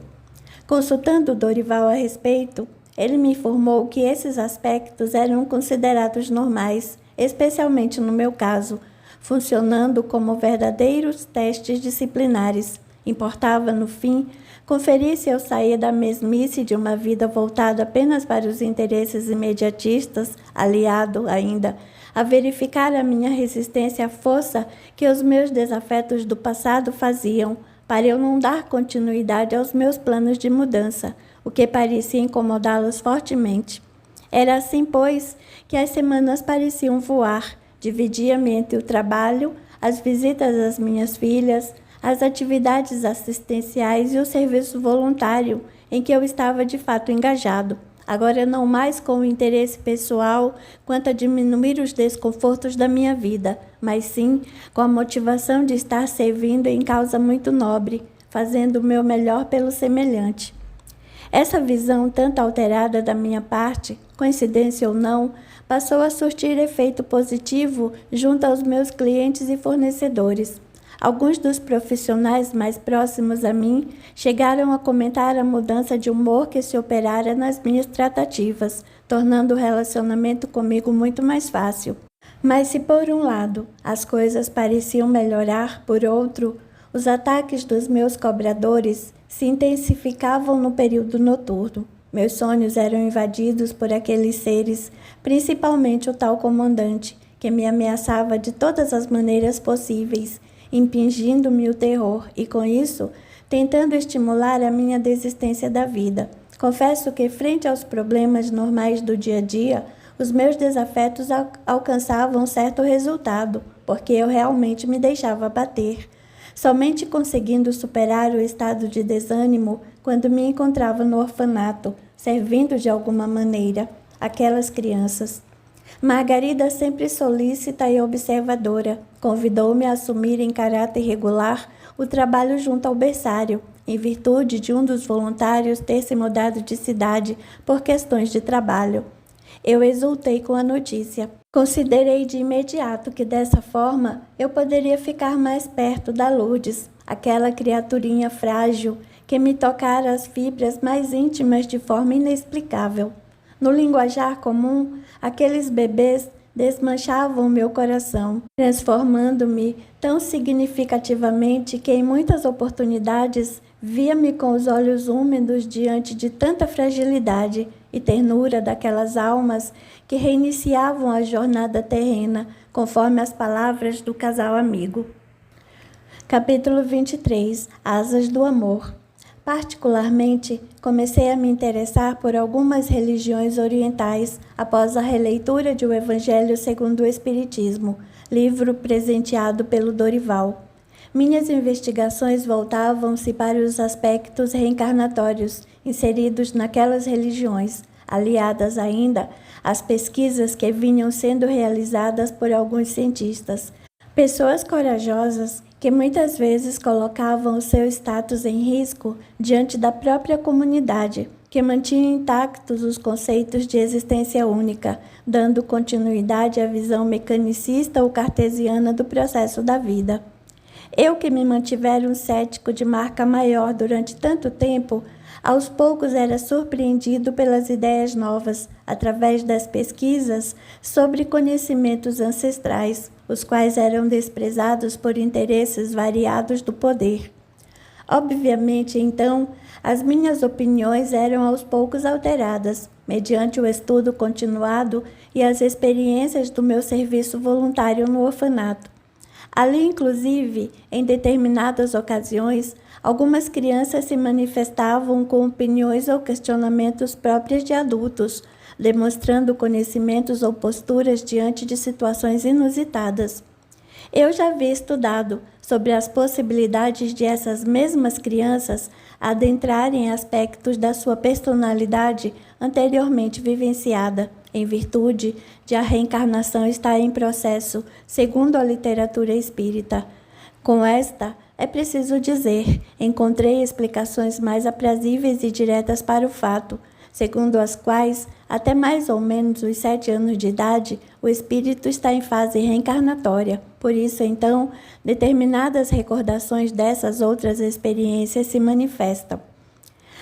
Consultando Dorival a respeito, ele me informou que esses aspectos eram considerados normais, especialmente no meu caso, funcionando como verdadeiros testes disciplinares. Importava, no fim, conferir se eu saía da mesmice de uma vida voltada apenas para os interesses imediatistas, aliado, ainda, a verificar a minha resistência à força que os meus desafetos do passado faziam, para eu não dar continuidade aos meus planos de mudança, o que parecia incomodá-los fortemente. Era assim, pois, que as semanas pareciam voar. Dividia-me entre o trabalho, as visitas às minhas filhas, as atividades assistenciais e o serviço voluntário, em que eu estava de fato engajado. Agora não mais com o interesse pessoal quanto a diminuir os desconfortos da minha vida, mas sim com a motivação de estar servindo em causa muito nobre, fazendo o meu melhor pelo semelhante. Essa visão tanto alterada da minha parte, coincidência ou não, passou a surtir efeito positivo junto aos meus clientes e fornecedores. Alguns dos profissionais mais próximos a mim chegaram a comentar a mudança de humor que se operara nas minhas tratativas, tornando o relacionamento comigo muito mais fácil. Mas se por um lado as coisas pareciam melhorar, por outro, os ataques dos meus cobradores se intensificavam no período noturno. Meus sonhos eram invadidos por aqueles seres, principalmente o tal comandante, que me ameaçava de todas as maneiras possíveis, impingindo-me o terror e, com isso, tentando estimular a minha desistência da vida. Confesso que, frente aos problemas normais do dia a dia, os meus desafetos alcançavam certo resultado, porque eu realmente me deixava abater. Somente conseguindo superar o estado de desânimo quando me encontrava no orfanato, servindo de alguma maneira aquelas crianças. Margarida, sempre solícita e observadora, convidou-me a assumir em caráter regular o trabalho junto ao berçário, em virtude de um dos voluntários ter se mudado de cidade por questões de trabalho. Eu exultei com a notícia. Considerei de imediato que dessa forma eu poderia ficar mais perto da Lourdes, aquela criaturinha frágil que me tocara as fibras mais íntimas de forma inexplicável. No linguajar comum, aqueles bebês desmanchavam meu coração, transformando-me tão significativamente que em muitas oportunidades via-me com os olhos úmidos diante de tanta fragilidade e ternura daquelas almas que reiniciavam a jornada terrena, conforme as palavras do casal amigo. Capítulo 23. Asas do Amor. Particularmente, comecei a me interessar por algumas religiões orientais após a releitura de O Evangelho segundo o Espiritismo, livro presenteado pelo Dorival. Minhas investigações voltavam-se para os aspectos reencarnatórios inseridos naquelas religiões, aliadas ainda às pesquisas que vinham sendo realizadas por alguns cientistas. Pessoas corajosas que muitas vezes colocavam o seu status em risco diante da própria comunidade, que mantinha intactos os conceitos de existência única, dando continuidade à visão mecanicista ou cartesiana do processo da vida. Eu, que me mantivera um cético de marca maior durante tanto tempo, aos poucos era surpreendido pelas ideias novas, através das pesquisas sobre conhecimentos ancestrais, os quais eram desprezados por interesses variados do poder. Obviamente, então, as minhas opiniões eram aos poucos alteradas, mediante o estudo continuado e as experiências do meu serviço voluntário no orfanato. Ali, inclusive, em determinadas ocasiões, algumas crianças se manifestavam com opiniões ou questionamentos próprios de adultos, demonstrando conhecimentos ou posturas diante de situações inusitadas. Eu já havia estudado sobre as possibilidades de essas mesmas crianças adentrarem aspectos da sua personalidade anteriormente vivenciada, em virtude de a reencarnação estar em processo, segundo a literatura espírita. Com esta, é preciso dizer, encontrei explicações mais aprazíveis e diretas para o fato, segundo as quais, até mais ou menos os 7 anos de idade, o espírito está em fase reencarnatória. Por isso, então, determinadas recordações dessas outras experiências se manifestam.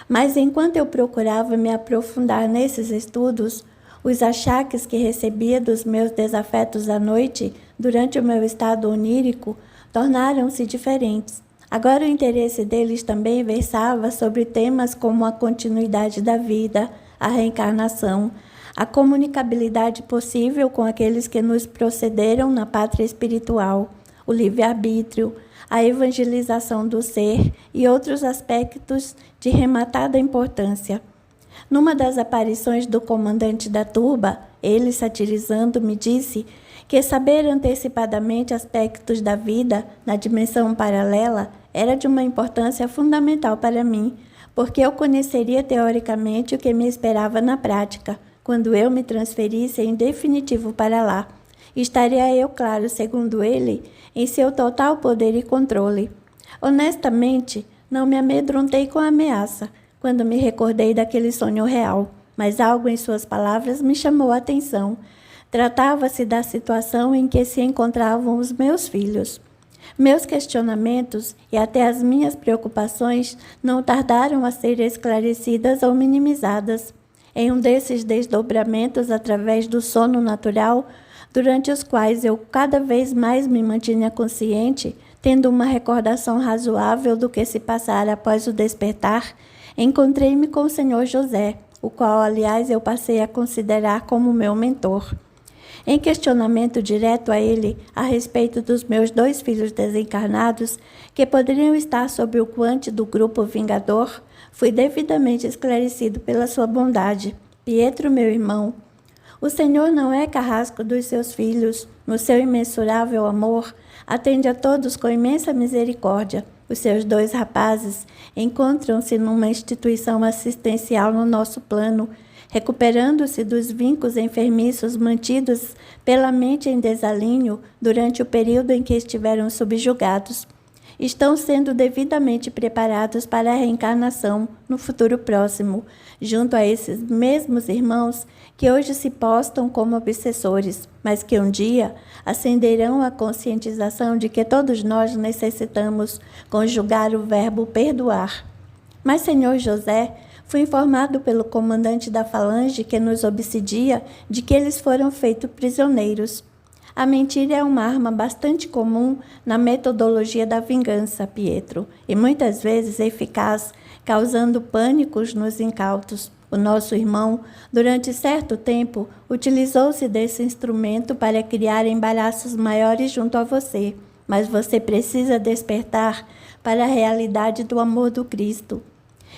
Mas enquanto eu procurava me aprofundar nesses estudos, os achaques que recebia dos meus desafetos à noite, durante o meu estado onírico, tornaram-se diferentes. Agora o interesse deles também versava sobre temas como a continuidade da vida, a reencarnação, a comunicabilidade possível com aqueles que nos procederam na pátria espiritual, o livre-arbítrio, a evangelização do ser e outros aspectos de rematada importância. Numa das aparições do comandante da turba, ele, satirizando, me disse que saber antecipadamente aspectos da vida na dimensão paralela era de uma importância fundamental para mim, porque eu conheceria teoricamente o que me esperava na prática, quando eu me transferisse em definitivo para lá. Estaria eu, claro, segundo ele, em seu total poder e controle. Honestamente, não me amedrontei com a ameaça, quando me recordei daquele sonho real, mas algo em suas palavras me chamou a atenção. Tratava-se da situação em que se encontravam os meus filhos. Meus questionamentos e até as minhas preocupações não tardaram a ser esclarecidas ou minimizadas. Em um desses desdobramentos através do sono natural, durante os quais eu cada vez mais me mantinha consciente, tendo uma recordação razoável do que se passara após o despertar, encontrei-me com o Senhor José, o qual, aliás, eu passei a considerar como meu mentor. Em questionamento direto a ele a respeito dos meus 2 filhos desencarnados, que poderiam estar sob o quante do grupo vingador, fui devidamente esclarecido pela sua bondade. Pietro, meu irmão, o Senhor não é carrasco dos seus filhos. No seu imensurável amor, atende a todos com imensa misericórdia. Os seus 2 rapazes encontram-se numa instituição assistencial no nosso plano, recuperando-se dos vincos enfermiços mantidos pela mente em desalinho durante o período em que estiveram subjugados. Estão sendo devidamente preparados para a reencarnação no futuro próximo, junto a esses mesmos irmãos que hoje se postam como obsessores, mas que um dia acenderão a conscientização de que todos nós necessitamos conjugar o verbo perdoar. Mas, Senhor José, fui informado pelo comandante da falange que nos obsidia de que eles foram feitos prisioneiros. A mentira é uma arma bastante comum na metodologia da vingança, Pietro, e muitas vezes eficaz, causando pânicos nos incautos. O nosso irmão, durante certo tempo, utilizou-se desse instrumento para criar embaraços maiores junto a você, mas você precisa despertar para a realidade do amor do Cristo.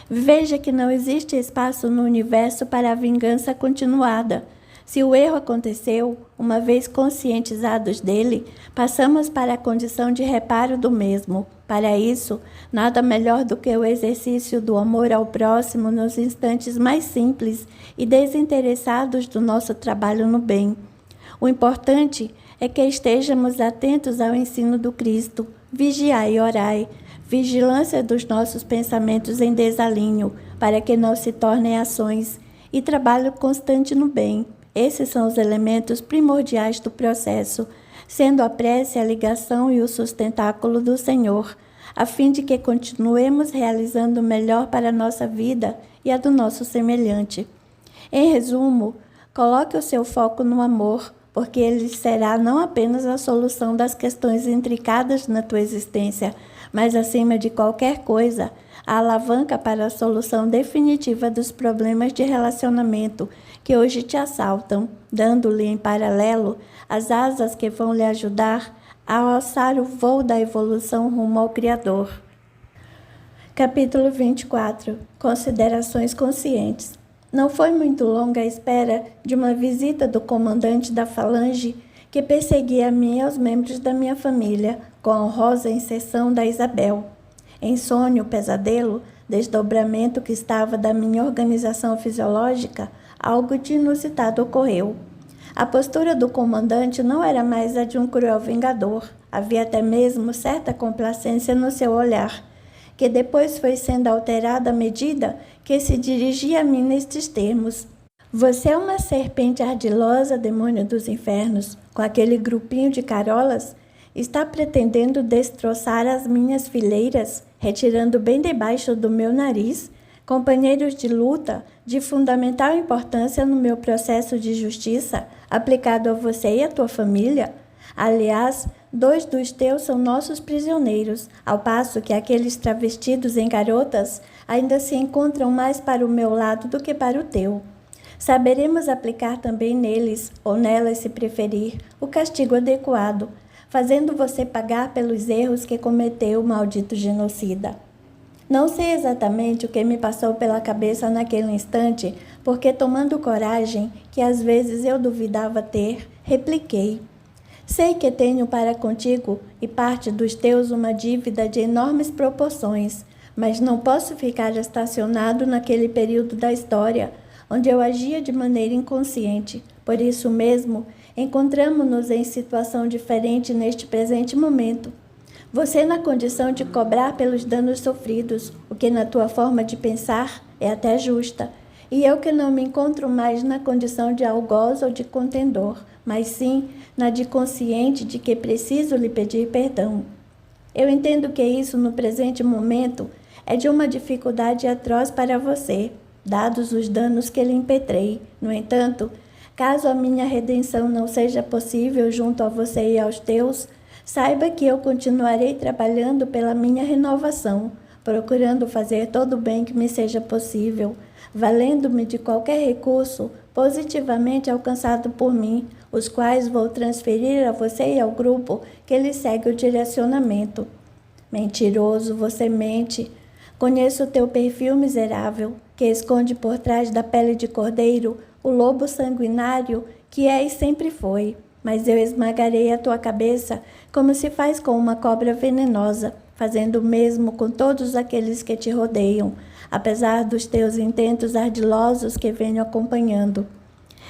Veja que não existe espaço no universo para a vingança continuada. Se o erro aconteceu, uma vez conscientizados dele, passamos para a condição de reparo do mesmo. Para isso, nada melhor do que o exercício do amor ao próximo nos instantes mais simples e desinteressados do nosso trabalho no bem. O importante é que estejamos atentos ao ensino do Cristo. Vigiai e orai. Vigilância dos nossos pensamentos em desalinho, para que não se tornem ações, e trabalho constante no bem. Esses são os elementos primordiais do processo, sendo a prece a ligação e o sustentáculo do Senhor, a fim de que continuemos realizando o melhor para a nossa vida e a do nosso semelhante. Em resumo, coloque o seu foco no amor, porque ele será não apenas a solução das questões intricadas na tua existência, mas, acima de qualquer coisa, a alavanca para a solução definitiva dos problemas de relacionamento que hoje te assaltam, dando-lhe em paralelo as asas que vão lhe ajudar a alçar o voo da evolução rumo ao Criador. Capítulo 24. Considerações conscientes. Não foi muito longa a espera de uma visita do comandante da falange que perseguia a mim e aos membros da minha família, com a honrosa inserção da Isabel. Em sonho, pesadelo, desdobramento que estava da minha organização fisiológica, algo de inusitado ocorreu. A postura do comandante não era mais a de um cruel vingador. Havia até mesmo certa complacência no seu olhar, que depois foi sendo alterada à medida que se dirigia a mim nestes termos. Você é uma serpente ardilosa, demônio dos infernos, com aquele grupinho de carolas, está pretendendo destroçar as minhas fileiras, retirando bem debaixo do meu nariz companheiros de luta de fundamental importância no meu processo de justiça aplicado a você e a tua família. Aliás, 2 dos teus são nossos prisioneiros, ao passo que aqueles travestidos em garotas ainda se encontram mais para o meu lado do que para o teu. Saberemos aplicar também neles, ou nelas se preferir, o castigo adequado, fazendo você pagar pelos erros que cometeu o maldito genocida. Não sei exatamente o que me passou pela cabeça naquele instante, porque, tomando coragem, que às vezes eu duvidava ter, repliquei. Sei que tenho para contigo e parte dos teus uma dívida de enormes proporções, mas não posso ficar estacionado naquele período da história, onde eu agia de maneira inconsciente. Por isso mesmo, encontramo-nos em situação diferente neste presente momento. Você na condição de cobrar pelos danos sofridos, o que na tua forma de pensar é até justa, e eu que não me encontro mais na condição de algoz ou de contendor, mas sim na de consciente de que preciso lhe pedir perdão. Eu entendo que isso, no presente momento, é de uma dificuldade atroz para você, dados os danos que lhe impetrei. No entanto, caso a minha redenção não seja possível junto a você e aos teus, saiba que eu continuarei trabalhando pela minha renovação, procurando fazer todo o bem que me seja possível, valendo-me de qualquer recurso positivamente alcançado por mim, os quais vou transferir a você e ao grupo que lhe segue o direcionamento. Mentiroso, você mente. Conheço o teu perfil miserável, que esconde por trás da pele de cordeiro o lobo sanguinário que é e sempre foi. Mas eu esmagarei a tua cabeça como se faz com uma cobra venenosa, fazendo o mesmo com todos aqueles que te rodeiam, apesar dos teus intentos ardilosos que venho acompanhando.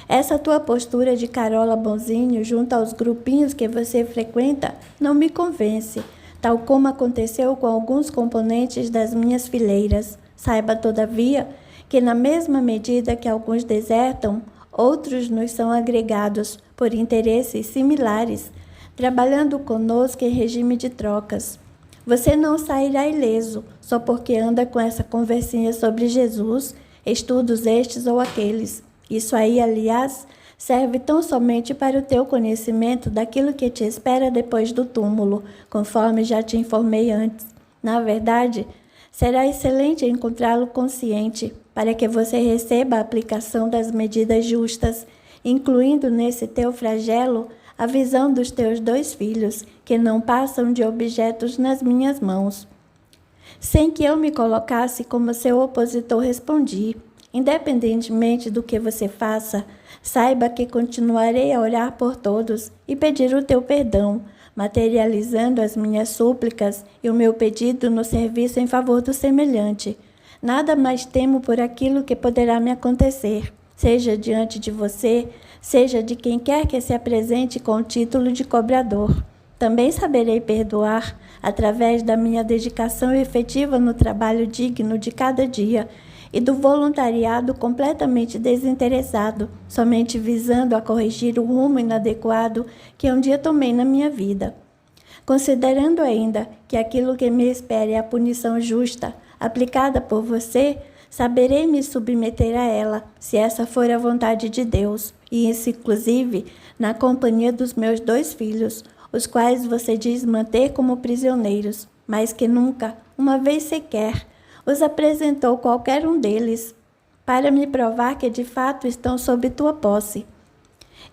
Essa tua postura de carola bonzinho junto aos grupinhos que você frequenta não me convence, tal como aconteceu com alguns componentes das minhas fileiras. Saiba, todavia, que na mesma medida que alguns desertam, outros nos são agregados por interesses similares, trabalhando conosco em regime de trocas. Você não sairá ileso só porque anda com essa conversinha sobre Jesus, estudos estes ou aqueles. Isso aí, aliás, serve tão somente para o teu conhecimento daquilo que te espera depois do túmulo, conforme já te informei antes. Na verdade, será excelente encontrá-lo consciente, para que você receba a aplicação das medidas justas, incluindo nesse teu flagelo a visão dos teus 2 filhos, que não passam de objetos nas minhas mãos. Sem que eu me colocasse como seu opositor, respondi: independentemente do que você faça, saiba que continuarei a orar por todos e pedir o teu perdão, materializando as minhas súplicas e o meu pedido no serviço em favor do semelhante. Nada mais temo por aquilo que poderá me acontecer, seja diante de você, seja de quem quer que se apresente com o título de cobrador. Também saberei perdoar, através da minha dedicação efetiva no trabalho digno de cada dia e do voluntariado completamente desinteressado, somente visando a corrigir o rumo inadequado que um dia tomei na minha vida. Considerando ainda que aquilo que me espera é a punição justa, aplicada por você, saberei me submeter a ela, se essa for a vontade de Deus, e isso inclusive na companhia dos meus 2 filhos, os quais você diz manter como prisioneiros, mas que nunca, uma vez sequer, os apresentou qualquer um deles, para me provar que de fato estão sob tua posse.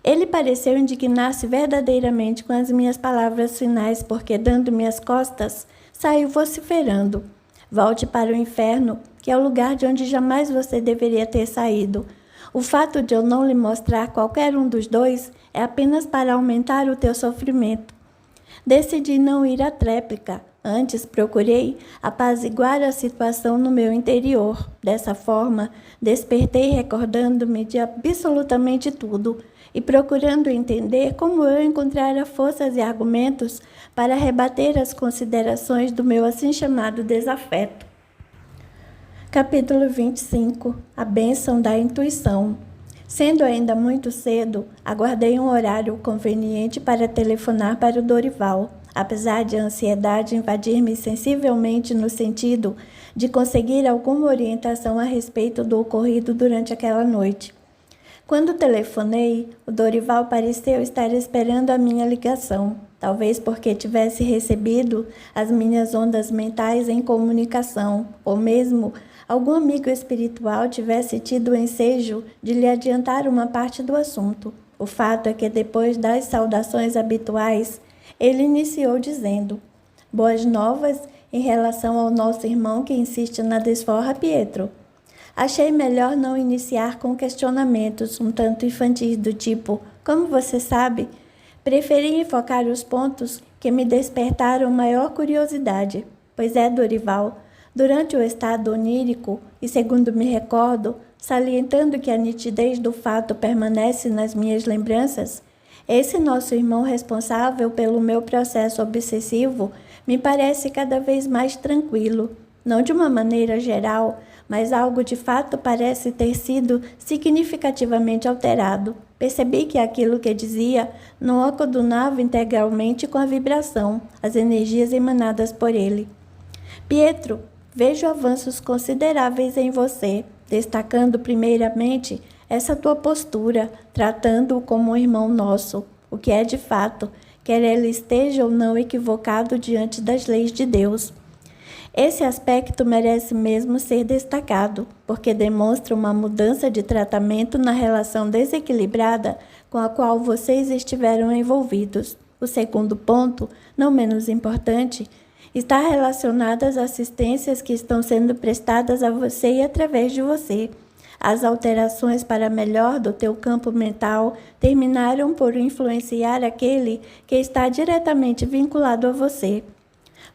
Ele pareceu indignar-se verdadeiramente com as minhas palavras finais, porque, dando-me as costas, saiu vociferando: volte para o inferno, que é o lugar de onde jamais você deveria ter saído. O fato de eu não lhe mostrar qualquer um dos 2 é apenas para aumentar o teu sofrimento. Decidi não ir à tréplica. Antes procurei apaziguar a situação no meu interior. Dessa forma, despertei recordando-me de absolutamente tudo e procurando entender como eu encontrara forças e argumentos para rebater as considerações do meu assim chamado desafeto. Capítulo 25. A bênção da intuição. Sendo ainda muito cedo, aguardei um horário conveniente para telefonar para o Dorival, apesar de a ansiedade invadir-me sensivelmente no sentido de conseguir alguma orientação a respeito do ocorrido durante aquela noite. Quando telefonei, o Dorival pareceu estar esperando a minha ligação, talvez porque tivesse recebido as minhas ondas mentais em comunicação, ou mesmo algum amigo espiritual tivesse tido o ensejo de lhe adiantar uma parte do assunto. O fato é que, depois das saudações habituais, ele iniciou dizendo: boas novas em relação ao nosso irmão que insiste na desforra, Pietro. Achei melhor não iniciar com questionamentos um tanto infantis do tipo: como você sabe? Preferi enfocar os pontos que me despertaram maior curiosidade. Pois é, Dorival, durante o estado onírico, e segundo me recordo, salientando que a nitidez do fato permanece nas minhas lembranças, esse nosso irmão responsável pelo meu processo obsessivo me parece cada vez mais tranquilo. Não de uma maneira geral, mas algo de fato parece ter sido significativamente alterado. percebi que aquilo que dizia não acordunava integralmente com a vibração, as energias emanadas por ele. Pietro, vejo avanços consideráveis em você, destacando primeiramente essa tua postura, tratando-o como um irmão nosso, o que é de fato, quer ele esteja ou não equivocado diante das leis de Deus. Esse aspecto merece mesmo ser destacado, porque demonstra uma mudança de tratamento na relação desequilibrada com a qual vocês estiveram envolvidos. O segundo ponto, não menos importante, está relacionado às assistências que estão sendo prestadas a você e através de você. As alterações para melhor do teu campo mental terminaram por influenciar aquele que está diretamente vinculado a você.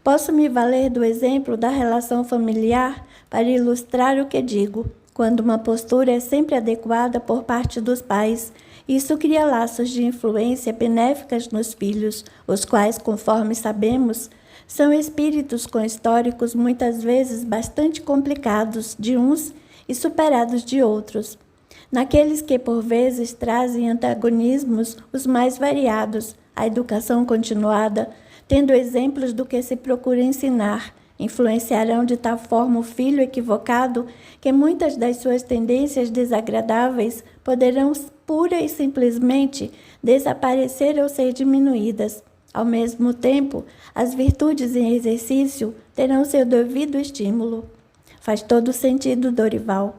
Posso me valer do exemplo da relação familiar para ilustrar o que digo. Quando uma postura é sempre adequada por parte dos pais, isso cria laços de influência benéficas nos filhos, os quais, conforme sabemos, são espíritos com históricos muitas vezes bastante complicados de uns e superados de outros. Naqueles que por vezes trazem antagonismos os mais variados, a educação continuada, tendo exemplos do que se procura ensinar, influenciarão de tal forma o filho equivocado que muitas das suas tendências desagradáveis poderão pura e simplesmente desaparecer ou ser diminuídas. Ao mesmo tempo, as virtudes em exercício terão seu devido estímulo. Faz todo sentido, Dorival.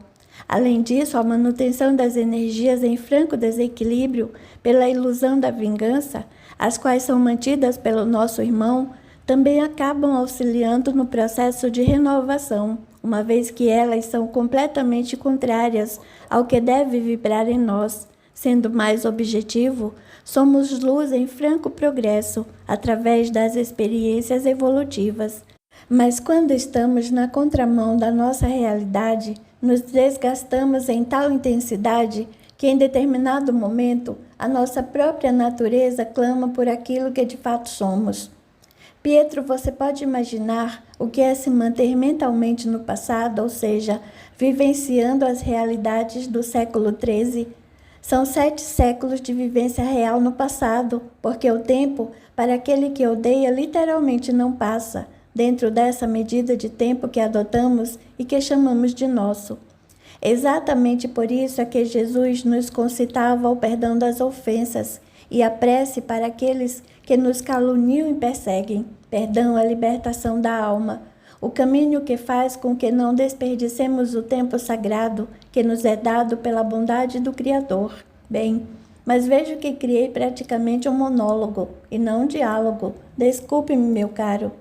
Além disso, a manutenção das energias em franco desequilíbrio pela ilusão da vingança, as quais são mantidas pelo nosso irmão, também acabam auxiliando no processo de renovação, uma vez que elas são completamente contrárias ao que deve vibrar em nós. Sendo mais objetivo, somos luz em franco progresso, através das experiências evolutivas. Mas quando estamos na contramão da nossa realidade, nos desgastamos em tal intensidade que em determinado momento a nossa própria natureza clama por aquilo que de fato somos. Pietro, você pode imaginar o que é se manter mentalmente no passado, ou seja, vivenciando as realidades do século XIII? São 7 séculos de vivência real no passado, porque o tempo, para aquele que odeia, literalmente não passa, dentro dessa medida de tempo que adotamos e que chamamos de nosso. Exatamente por isso é que Jesus nos concitava ao perdão das ofensas e a prece para aqueles que nos caluniam e perseguem. Perdão é a libertação da alma, o caminho que faz com que não desperdicemos o tempo sagrado que nos é dado pela bondade do Criador. Bem, mas vejo que criei praticamente um monólogo e não um diálogo. Desculpe-me, meu caro.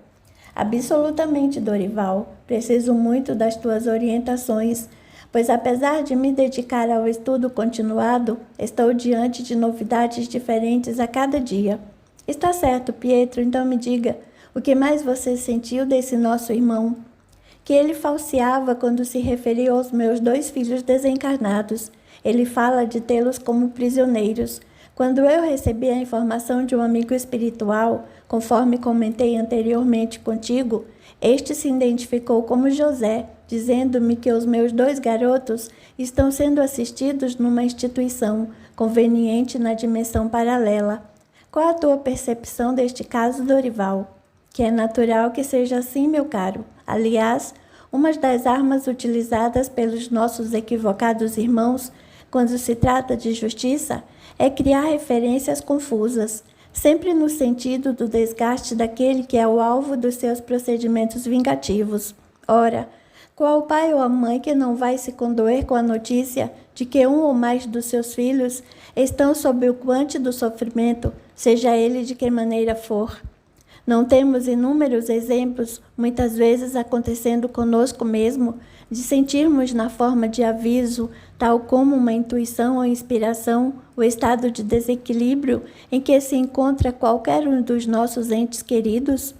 Absolutamente, Dorival. Preciso muito das tuas orientações, pois apesar de me dedicar ao estudo continuado, estou diante de novidades diferentes a cada dia. Está certo, Pietro, então me diga, o que mais você sentiu desse nosso irmão? Que ele falseava quando se referiu aos meus 2 filhos desencarnados. Ele fala de tê-los como prisioneiros. Quando eu recebi a informação de um amigo espiritual, conforme comentei anteriormente contigo, este se identificou como José, dizendo-me que os meus 2 garotos estão sendo assistidos numa instituição conveniente na dimensão paralela. Qual a tua percepção deste caso, Dorival? Que é natural que seja assim, meu caro. Aliás, uma das armas utilizadas pelos nossos equivocados irmãos, quando se trata de justiça, é criar referências confusas, sempre no sentido do desgaste daquele que é o alvo dos seus procedimentos vingativos. Ora, qual o pai ou a mãe que não vai se condoer com a notícia de que um ou mais dos seus filhos estão sob o guante do sofrimento, seja ele de que maneira for? Não temos inúmeros exemplos, muitas vezes acontecendo conosco mesmo, de sentirmos na forma de aviso, tal como uma intuição ou inspiração, o estado de desequilíbrio em que se encontra qualquer um dos nossos entes queridos?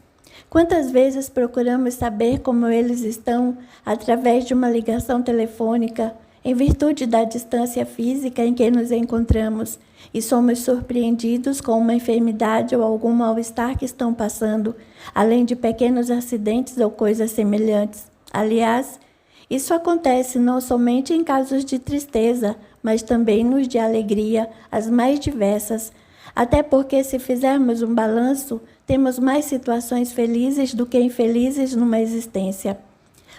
Quantas vezes procuramos saber como eles estão através de uma ligação telefônica, em virtude da distância física em que nos encontramos, e somos surpreendidos com uma enfermidade ou algum mal-estar que estão passando, além de pequenos acidentes ou coisas semelhantes. Aliás, Isso acontece não somente em casos de tristeza, mas também nos de alegria, as mais diversas. Até porque, se fizermos um balanço, temos mais situações felizes do que infelizes numa existência.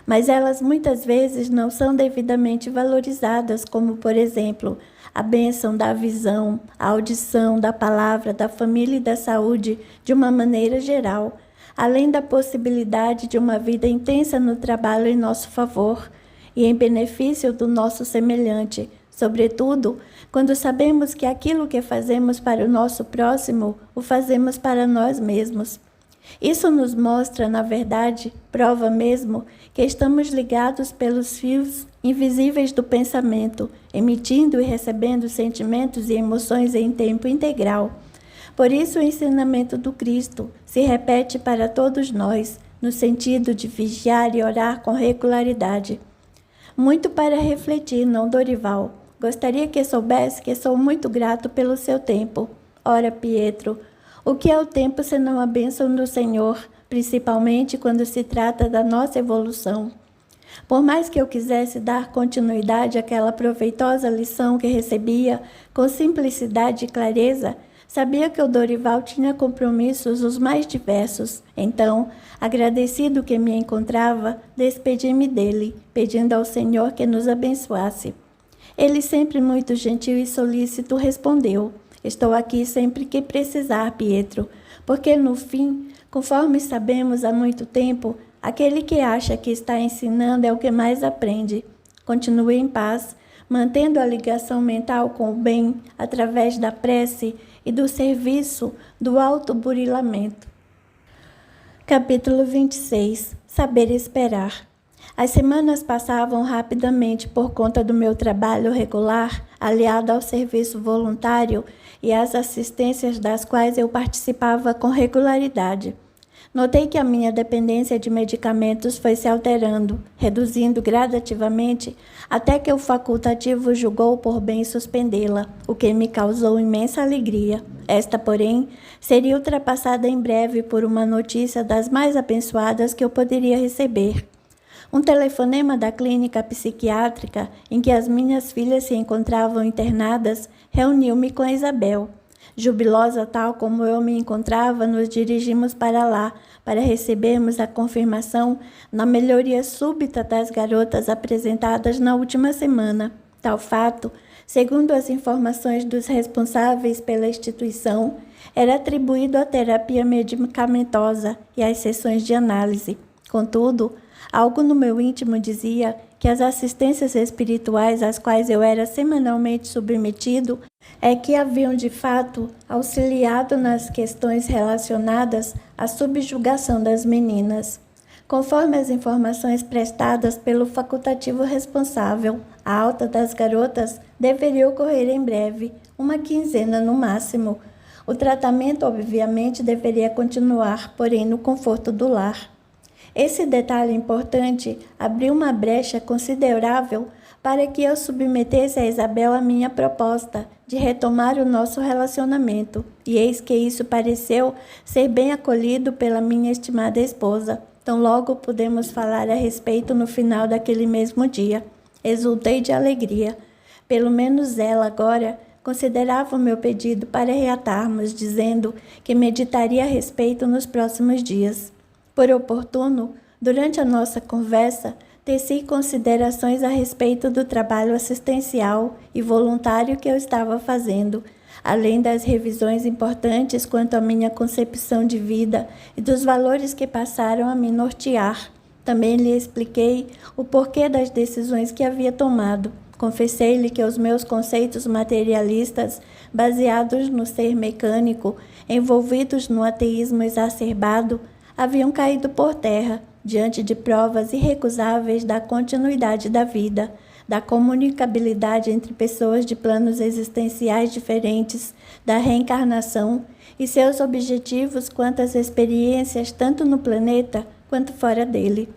Mas elas muitas vezes não são devidamente valorizadas, como, por exemplo, a bênção da visão, a audição, da palavra, da família e da saúde, de uma maneira geral, além da possibilidade de uma vida intensa no trabalho em nosso favor e em benefício do nosso semelhante, sobretudo quando sabemos que aquilo que fazemos para o nosso próximo, o fazemos para nós mesmos. Isso nos mostra, na verdade, prova mesmo, que estamos ligados pelos fios invisíveis do pensamento, emitindo e recebendo sentimentos e emoções em tempo integral. Por isso, o ensinamento do Cristo se repete para todos nós, no sentido de vigiar e orar com regularidade. Muito para refletir, não, Dorival? Gostaria que soubesse que sou muito grato pelo seu tempo. Ora, Pietro, o que é o tempo senão a bênção do Senhor, principalmente quando se trata da nossa evolução? Por mais que eu quisesse dar continuidade àquela proveitosa lição que recebia com simplicidade e clareza, sabia que o Dorival tinha compromissos os mais diversos. Então, agradecido que me encontrava, despedi-me dele, pedindo ao Senhor que nos abençoasse. Ele, sempre muito gentil e solícito, respondeu: estou aqui sempre que precisar, Pietro, porque no fim, conforme sabemos há muito tempo, aquele que acha que está ensinando é o que mais aprende. Continue em paz, mantendo a ligação mental com o bem através da prece e do serviço do autoburilamento. Capítulo 26. Saber esperar. As semanas passavam rapidamente por conta do meu trabalho regular, aliado ao serviço voluntário e às assistências das quais eu participava com regularidade. Notei que a minha dependência de medicamentos foi se alterando, reduzindo gradativamente, até que o facultativo julgou por bem suspendê-la, o que me causou imensa alegria. Esta, porém, seria ultrapassada em breve por uma notícia das mais abençoadas que eu poderia receber. Um telefonema da clínica psiquiátrica em que as minhas filhas se encontravam internadas reuniu-me com Isabel. Jubilosa tal como eu me encontrava, nos dirigimos para lá, para recebermos a confirmação na melhoria súbita das garotas apresentadas na última semana. Tal fato, segundo as informações dos responsáveis pela instituição, era atribuído à terapia medicamentosa e às sessões de análise. Contudo, algo no meu íntimo dizia que as assistências espirituais às quais eu era semanalmente submetido é que haviam de fato auxiliado nas questões relacionadas à subjugação das meninas. Conforme as informações prestadas pelo facultativo responsável, a alta das garotas deveria ocorrer em breve, uma quinzena no máximo. O tratamento, obviamente, deveria continuar, porém no conforto do lar. Esse detalhe importante abriu uma brecha considerável para que eu submetesse a Isabel a minha proposta de retomar o nosso relacionamento, e eis que isso pareceu ser bem acolhido pela minha estimada esposa. Tão logo pudemos falar a respeito no final daquele mesmo dia. Exultei de alegria. Pelo menos ela agora considerava o meu pedido para reatarmos, dizendo que meditaria a respeito nos próximos dias. Por oportuno, durante a nossa conversa, teci considerações a respeito do trabalho assistencial e voluntário que eu estava fazendo, além das revisões importantes quanto à minha concepção de vida e dos valores que passaram a me nortear. Também lhe expliquei o porquê das decisões que havia tomado. Confessei-lhe que os meus conceitos materialistas, baseados no ser mecânico, envolvidos no ateísmo exacerbado, haviam caído por terra diante de provas irrecusáveis da continuidade da vida, da comunicabilidade entre pessoas de planos existenciais diferentes, da reencarnação e seus objetivos quanto às experiências tanto no planeta quanto fora dele.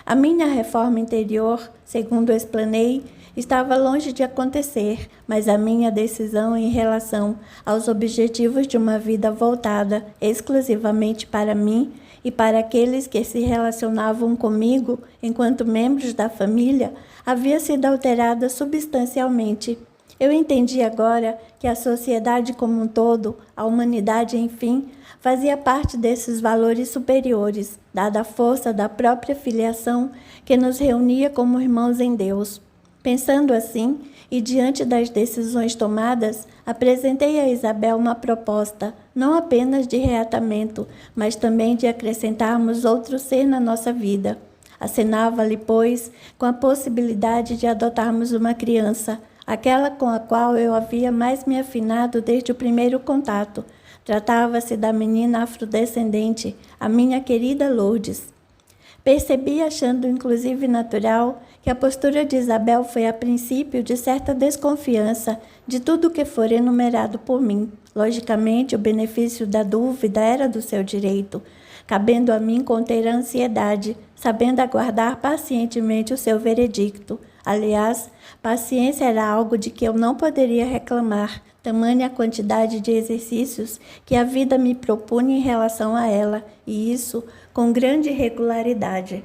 A minha reforma interior, segundo explanei, estava longe de acontecer, mas a minha decisão em relação aos objetivos de uma vida voltada exclusivamente para mim e para aqueles que se relacionavam comigo enquanto membros da família, havia sido alterada substancialmente. Eu entendi agora que a sociedade como um todo, a humanidade, enfim, fazia parte desses valores superiores, dada a força da própria filiação que nos reunia como irmãos em Deus. Pensando assim, e diante das decisões tomadas, apresentei a Isabel uma proposta, não apenas de reatamento, mas também de acrescentarmos outro ser na nossa vida. Acenava-lhe, pois, com a possibilidade de adotarmos uma criança, aquela com a qual eu havia mais me afinado desde o primeiro contato. Tratava-se da menina afrodescendente, a minha querida Lourdes. Percebi, achando inclusive natural, que a postura de Isabel foi a princípio de certa desconfiança de tudo o que for enumerado por mim. Logicamente, o benefício da dúvida era do seu direito, cabendo a mim conter a ansiedade, sabendo aguardar pacientemente o seu veredicto. Aliás, paciência era algo de que eu não poderia reclamar, tamanha a quantidade de exercícios que a vida me propunha em relação a ela, e isso com grande regularidade.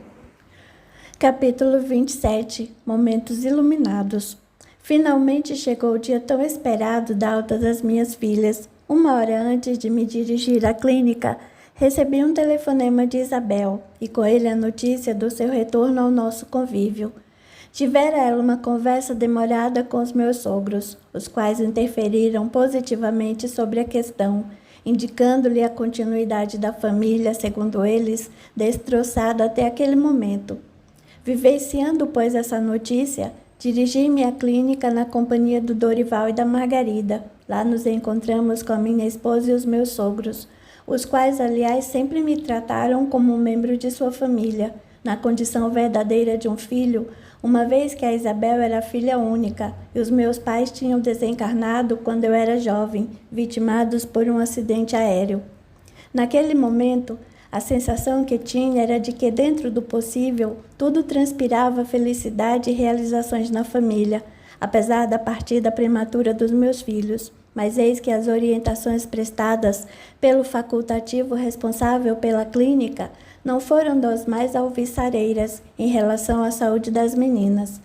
Capítulo 27. Momentos iluminados. Finalmente chegou o dia tão esperado da alta das minhas filhas. 1 hora antes de me dirigir à clínica, recebi um telefonema de Isabel e com ele a notícia do seu retorno ao nosso convívio. Tivera ela uma conversa demorada com os meus sogros, os quais interferiram positivamente sobre a questão, indicando-lhe a continuidade da família, segundo eles, destroçada até aquele momento. Vivenciando, pois, essa notícia, dirigi-me à clínica na companhia do Dorival e da Margarida. Lá nos encontramos com a minha esposa e os meus sogros, os quais, aliás, sempre me trataram como um membro de sua família, na condição verdadeira de um filho, uma vez que a Isabel era filha única e os meus pais tinham desencarnado quando eu era jovem, vitimados por um acidente aéreo. Naquele momento, a sensação que tinha era de que, dentro do possível, tudo transpirava felicidade e realizações na família, apesar da partida prematura dos meus filhos. Mas eis que as orientações prestadas pelo facultativo responsável pela clínica não foram das mais alvissareiras em relação à saúde das meninas.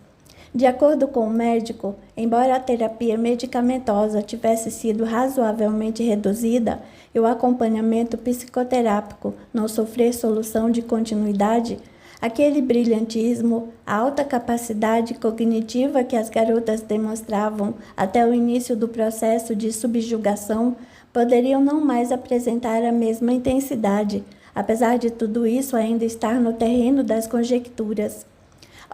De acordo com o médico, embora a terapia medicamentosa tivesse sido razoavelmente reduzida e o acompanhamento psicoterápico não sofrer solução de continuidade, aquele brilhantismo, a alta capacidade cognitiva que as garotas demonstravam até o início do processo de subjugação poderiam não mais apresentar a mesma intensidade, apesar de tudo isso ainda estar no terreno das conjecturas.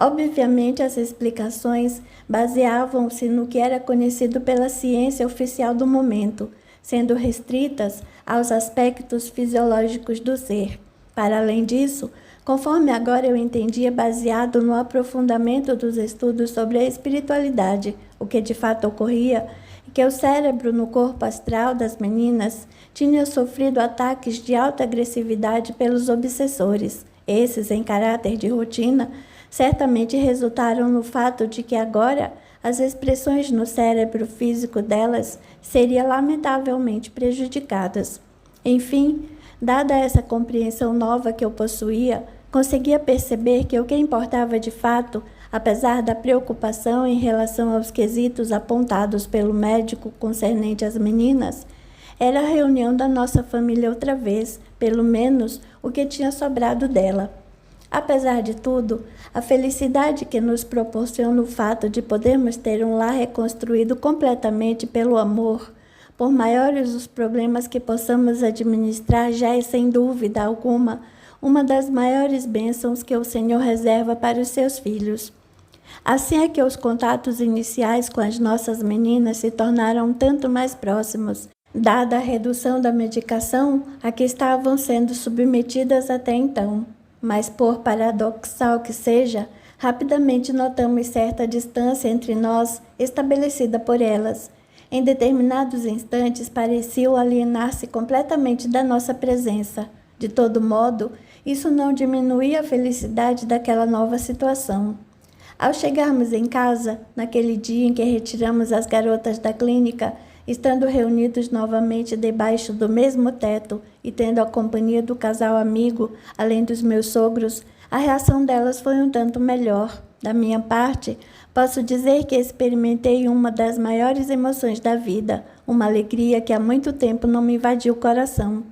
Obviamente, as explicações baseavam-se no que era conhecido pela ciência oficial do momento, sendo restritas aos aspectos fisiológicos do ser. Para além disso, conforme agora eu entendia, baseado no aprofundamento dos estudos sobre a espiritualidade, o que de fato ocorria, é que o cérebro no corpo astral das meninas tinha sofrido ataques de alta agressividade pelos obsessores. Esses, em caráter de rotina, certamente resultaram no fato de que agora as expressões no cérebro físico delas seriam lamentavelmente prejudicadas. Enfim, dada essa compreensão nova que eu possuía, conseguia perceber que o que importava de fato, apesar da preocupação em relação aos quesitos apontados pelo médico concernente às meninas, era a reunião da nossa família outra vez, pelo menos o que tinha sobrado dela. Apesar de tudo, a felicidade que nos proporciona o fato de podermos ter um lar reconstruído completamente pelo amor, por maiores os problemas que possamos administrar, já é sem dúvida alguma uma das maiores bênçãos que o Senhor reserva para os seus filhos. Assim é que os contatos iniciais com as nossas meninas se tornaram tanto mais próximos, dada a redução da medicação a que estavam sendo submetidas até então. Mas, por paradoxal que seja, rapidamente notamos certa distância entre nós estabelecida por elas. Em determinados instantes pareciam alienar-se completamente da nossa presença. De todo modo, isso não diminuía a felicidade daquela nova situação. Ao chegarmos em casa, naquele dia em que retiramos as garotas da clínica, estando reunidos novamente debaixo do mesmo teto e tendo a companhia do casal amigo, além dos meus sogros, a reação delas foi um tanto melhor. Da minha parte, posso dizer que experimentei uma das maiores emoções da vida, uma alegria que há muito tempo não me invadiu o coração.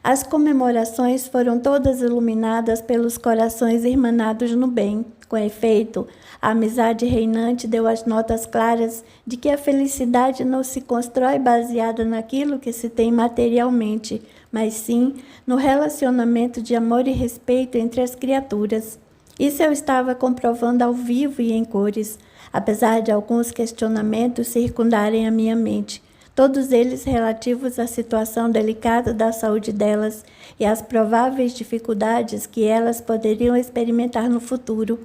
As comemorações foram todas iluminadas pelos corações irmanados no bem. Com efeito, a amizade reinante deu as notas claras de que a felicidade não se constrói baseada naquilo que se tem materialmente, mas sim no relacionamento de amor e respeito entre as criaturas. Isso eu estava comprovando ao vivo e em cores, apesar de alguns questionamentos circundarem a minha mente, todos eles relativos à situação delicada da saúde delas e às prováveis dificuldades que elas poderiam experimentar no futuro.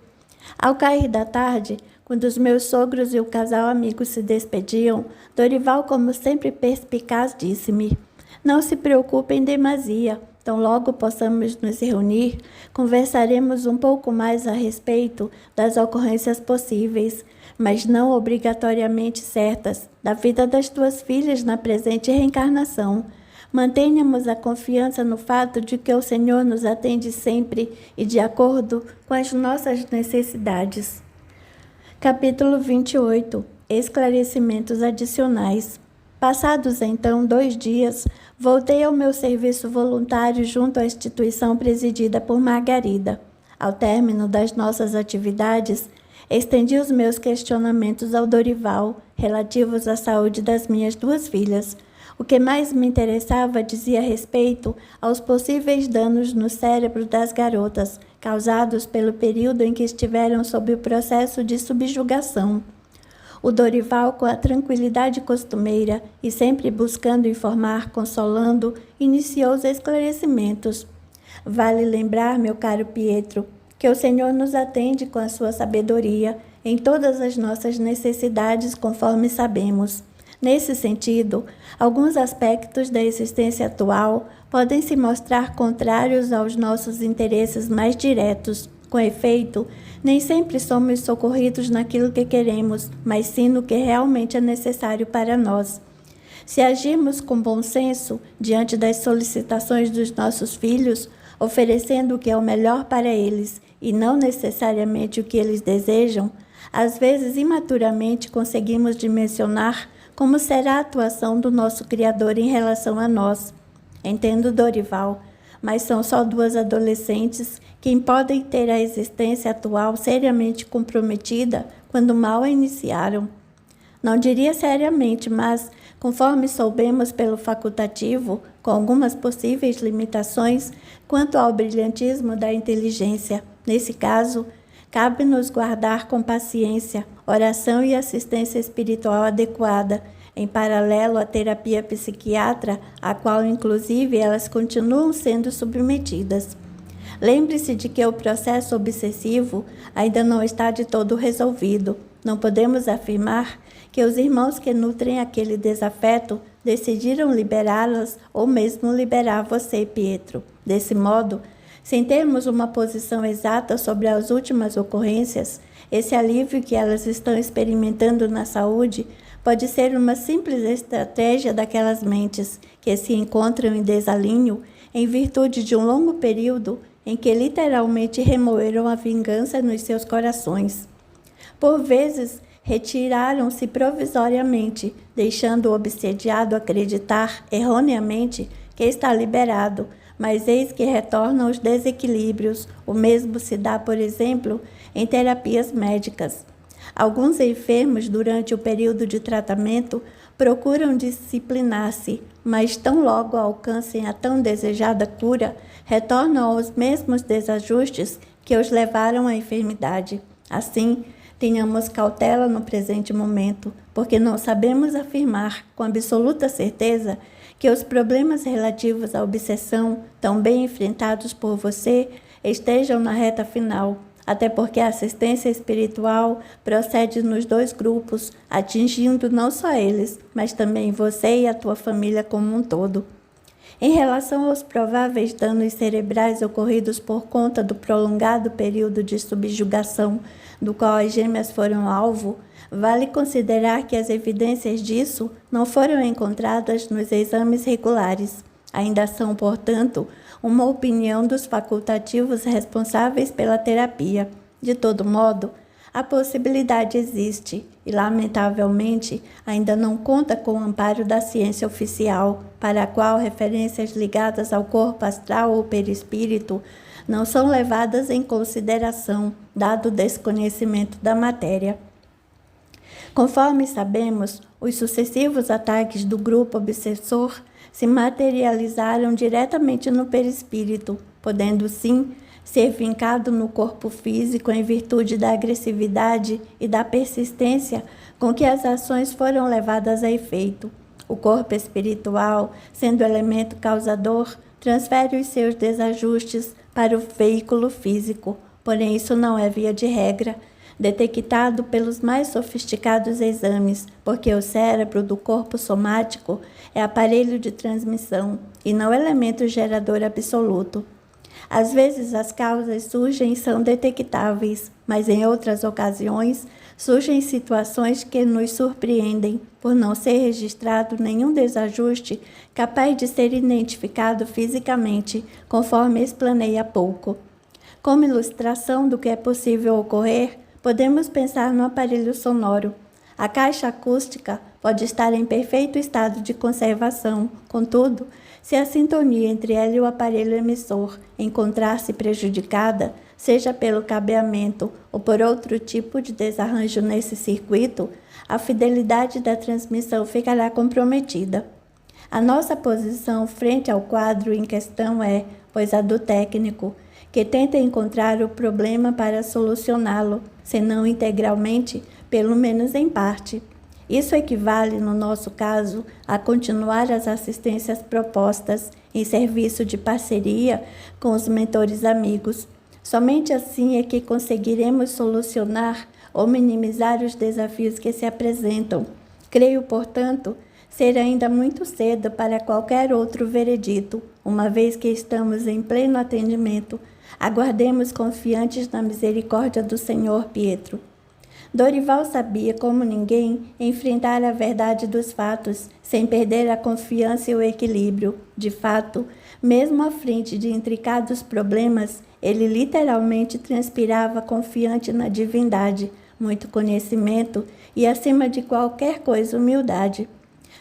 Ao cair da tarde, quando os meus sogros e o casal amigo se despediam, Dorival, como sempre perspicaz, disse-me: "Não se preocupem em demasia. Tão logo possamos nos reunir, conversaremos um pouco mais a respeito das ocorrências possíveis, mas não obrigatoriamente certas, da vida das tuas filhas na presente reencarnação. Mantenhamos a confiança no fato de que o Senhor nos atende sempre e de acordo com as nossas necessidades." Capítulo 28. Esclarecimentos adicionais. Passados então 2 dias, voltei ao meu serviço voluntário junto à instituição presidida por Margarida. Ao término das nossas atividades, estendi os meus questionamentos ao Dorival, relativos à saúde das minhas 2 filhas. O que mais me interessava dizia respeito aos possíveis danos no cérebro das garotas, causados pelo período em que estiveram sob o processo de subjugação. O Dorival, com a tranquilidade costumeira e sempre buscando informar, consolando, iniciou os esclarecimentos. Vale lembrar, meu caro Pietro, que o Senhor nos atende com a sua sabedoria em todas as nossas necessidades, conforme sabemos. Nesse sentido, alguns aspectos da existência atual podem se mostrar contrários aos nossos interesses mais diretos. Com efeito, nem sempre somos socorridos naquilo que queremos, mas sim no que realmente é necessário para nós. Se agirmos com bom senso diante das solicitações dos nossos filhos, oferecendo o que é o melhor para eles e não necessariamente o que eles desejam, às vezes imaturamente conseguimos dimensionar como será a atuação do nosso Criador em relação a nós. Entendo Dorival, mas são só 2 adolescentes que podem ter a existência atual seriamente comprometida quando mal a iniciaram. Não diria seriamente, mas, conforme soubemos pelo facultativo, com algumas possíveis limitações quanto ao brilhantismo da inteligência. Nesse caso, cabe-nos guardar com paciência, oração e assistência espiritual adequada, em paralelo à terapia psiquiatra, à qual, inclusive, elas continuam sendo submetidas. Lembre-se de que o processo obsessivo ainda não está de todo resolvido. Não podemos afirmar que os irmãos que nutrem aquele desafeto decidiram liberá-las ou mesmo liberar você, Pietro. Desse modo, sem termos uma posição exata sobre as últimas ocorrências, esse alívio que elas estão experimentando na saúde pode ser uma simples estratégia daquelas mentes que se encontram em desalinho em virtude de um longo período em que literalmente remoeram a vingança nos seus corações. Por vezes, retiraram-se provisoriamente, deixando o obsediado acreditar erroneamente que está liberado, mas eis que retornam os desequilíbrios. O mesmo se dá, por exemplo, em terapias médicas. Alguns enfermos, durante o período de tratamento, procuram disciplinar-se, mas tão logo alcancem a tão desejada cura, retornam aos mesmos desajustes que os levaram à enfermidade. Assim, tenhamos cautela no presente momento, porque não sabemos afirmar com absoluta certeza que os problemas relativos à obsessão, tão bem enfrentados por você, estejam na reta final. Até porque a assistência espiritual procede nos 2 grupos, atingindo não só eles, mas também você e a tua família como um todo. Em relação aos prováveis danos cerebrais ocorridos por conta do prolongado período de subjugação do qual as gêmeas foram alvo, vale considerar que as evidências disso não foram encontradas nos exames regulares. Ainda são, portanto, uma opinião dos facultativos responsáveis pela terapia. De todo modo, a possibilidade existe e, lamentavelmente, ainda não conta com o amparo da ciência oficial, para a qual referências ligadas ao corpo astral ou perispírito não são levadas em consideração, dado o desconhecimento da matéria. Conforme sabemos, os sucessivos ataques do grupo obsessor se materializaram diretamente no perispírito, podendo sim ser vincado no corpo físico em virtude da agressividade e da persistência com que as ações foram levadas a efeito. O corpo espiritual, sendo elemento causador, transfere os seus desajustes para o veículo físico, porém isso não é via de regra, detectado pelos mais sofisticados exames, porque o cérebro do corpo somático é aparelho de transmissão e não elemento gerador absoluto. Às vezes as causas surgem e são detectáveis, mas em outras ocasiões surgem situações que nos surpreendem por não ser registrado nenhum desajuste capaz de ser identificado fisicamente, conforme explanei há pouco. Como ilustração do que é possível ocorrer, podemos pensar no aparelho sonoro. A caixa acústica pode estar em perfeito estado de conservação, contudo, se a sintonia entre ela e o aparelho emissor encontrar-se prejudicada, seja pelo cabeamento ou por outro tipo de desarranjo nesse circuito, a fidelidade da transmissão ficará comprometida. A nossa posição frente ao quadro em questão é, pois, a do técnico, que tenta encontrar o problema para solucioná-lo, se não integralmente, pelo menos em parte. Isso equivale, no nosso caso, a continuar as assistências propostas em serviço de parceria com os mentores amigos. Somente assim é que conseguiremos solucionar ou minimizar os desafios que se apresentam. Creio, portanto, ser ainda muito cedo para qualquer outro veredito, uma vez que estamos em pleno atendimento. Aguardemos confiantes na misericórdia do Senhor Pietro. Dorival sabia, como ninguém, enfrentar a verdade dos fatos, sem perder a confiança e o equilíbrio. De fato, mesmo à frente de intricados problemas, ele literalmente transpirava confiante na divindade, muito conhecimento e, acima de qualquer coisa, humildade.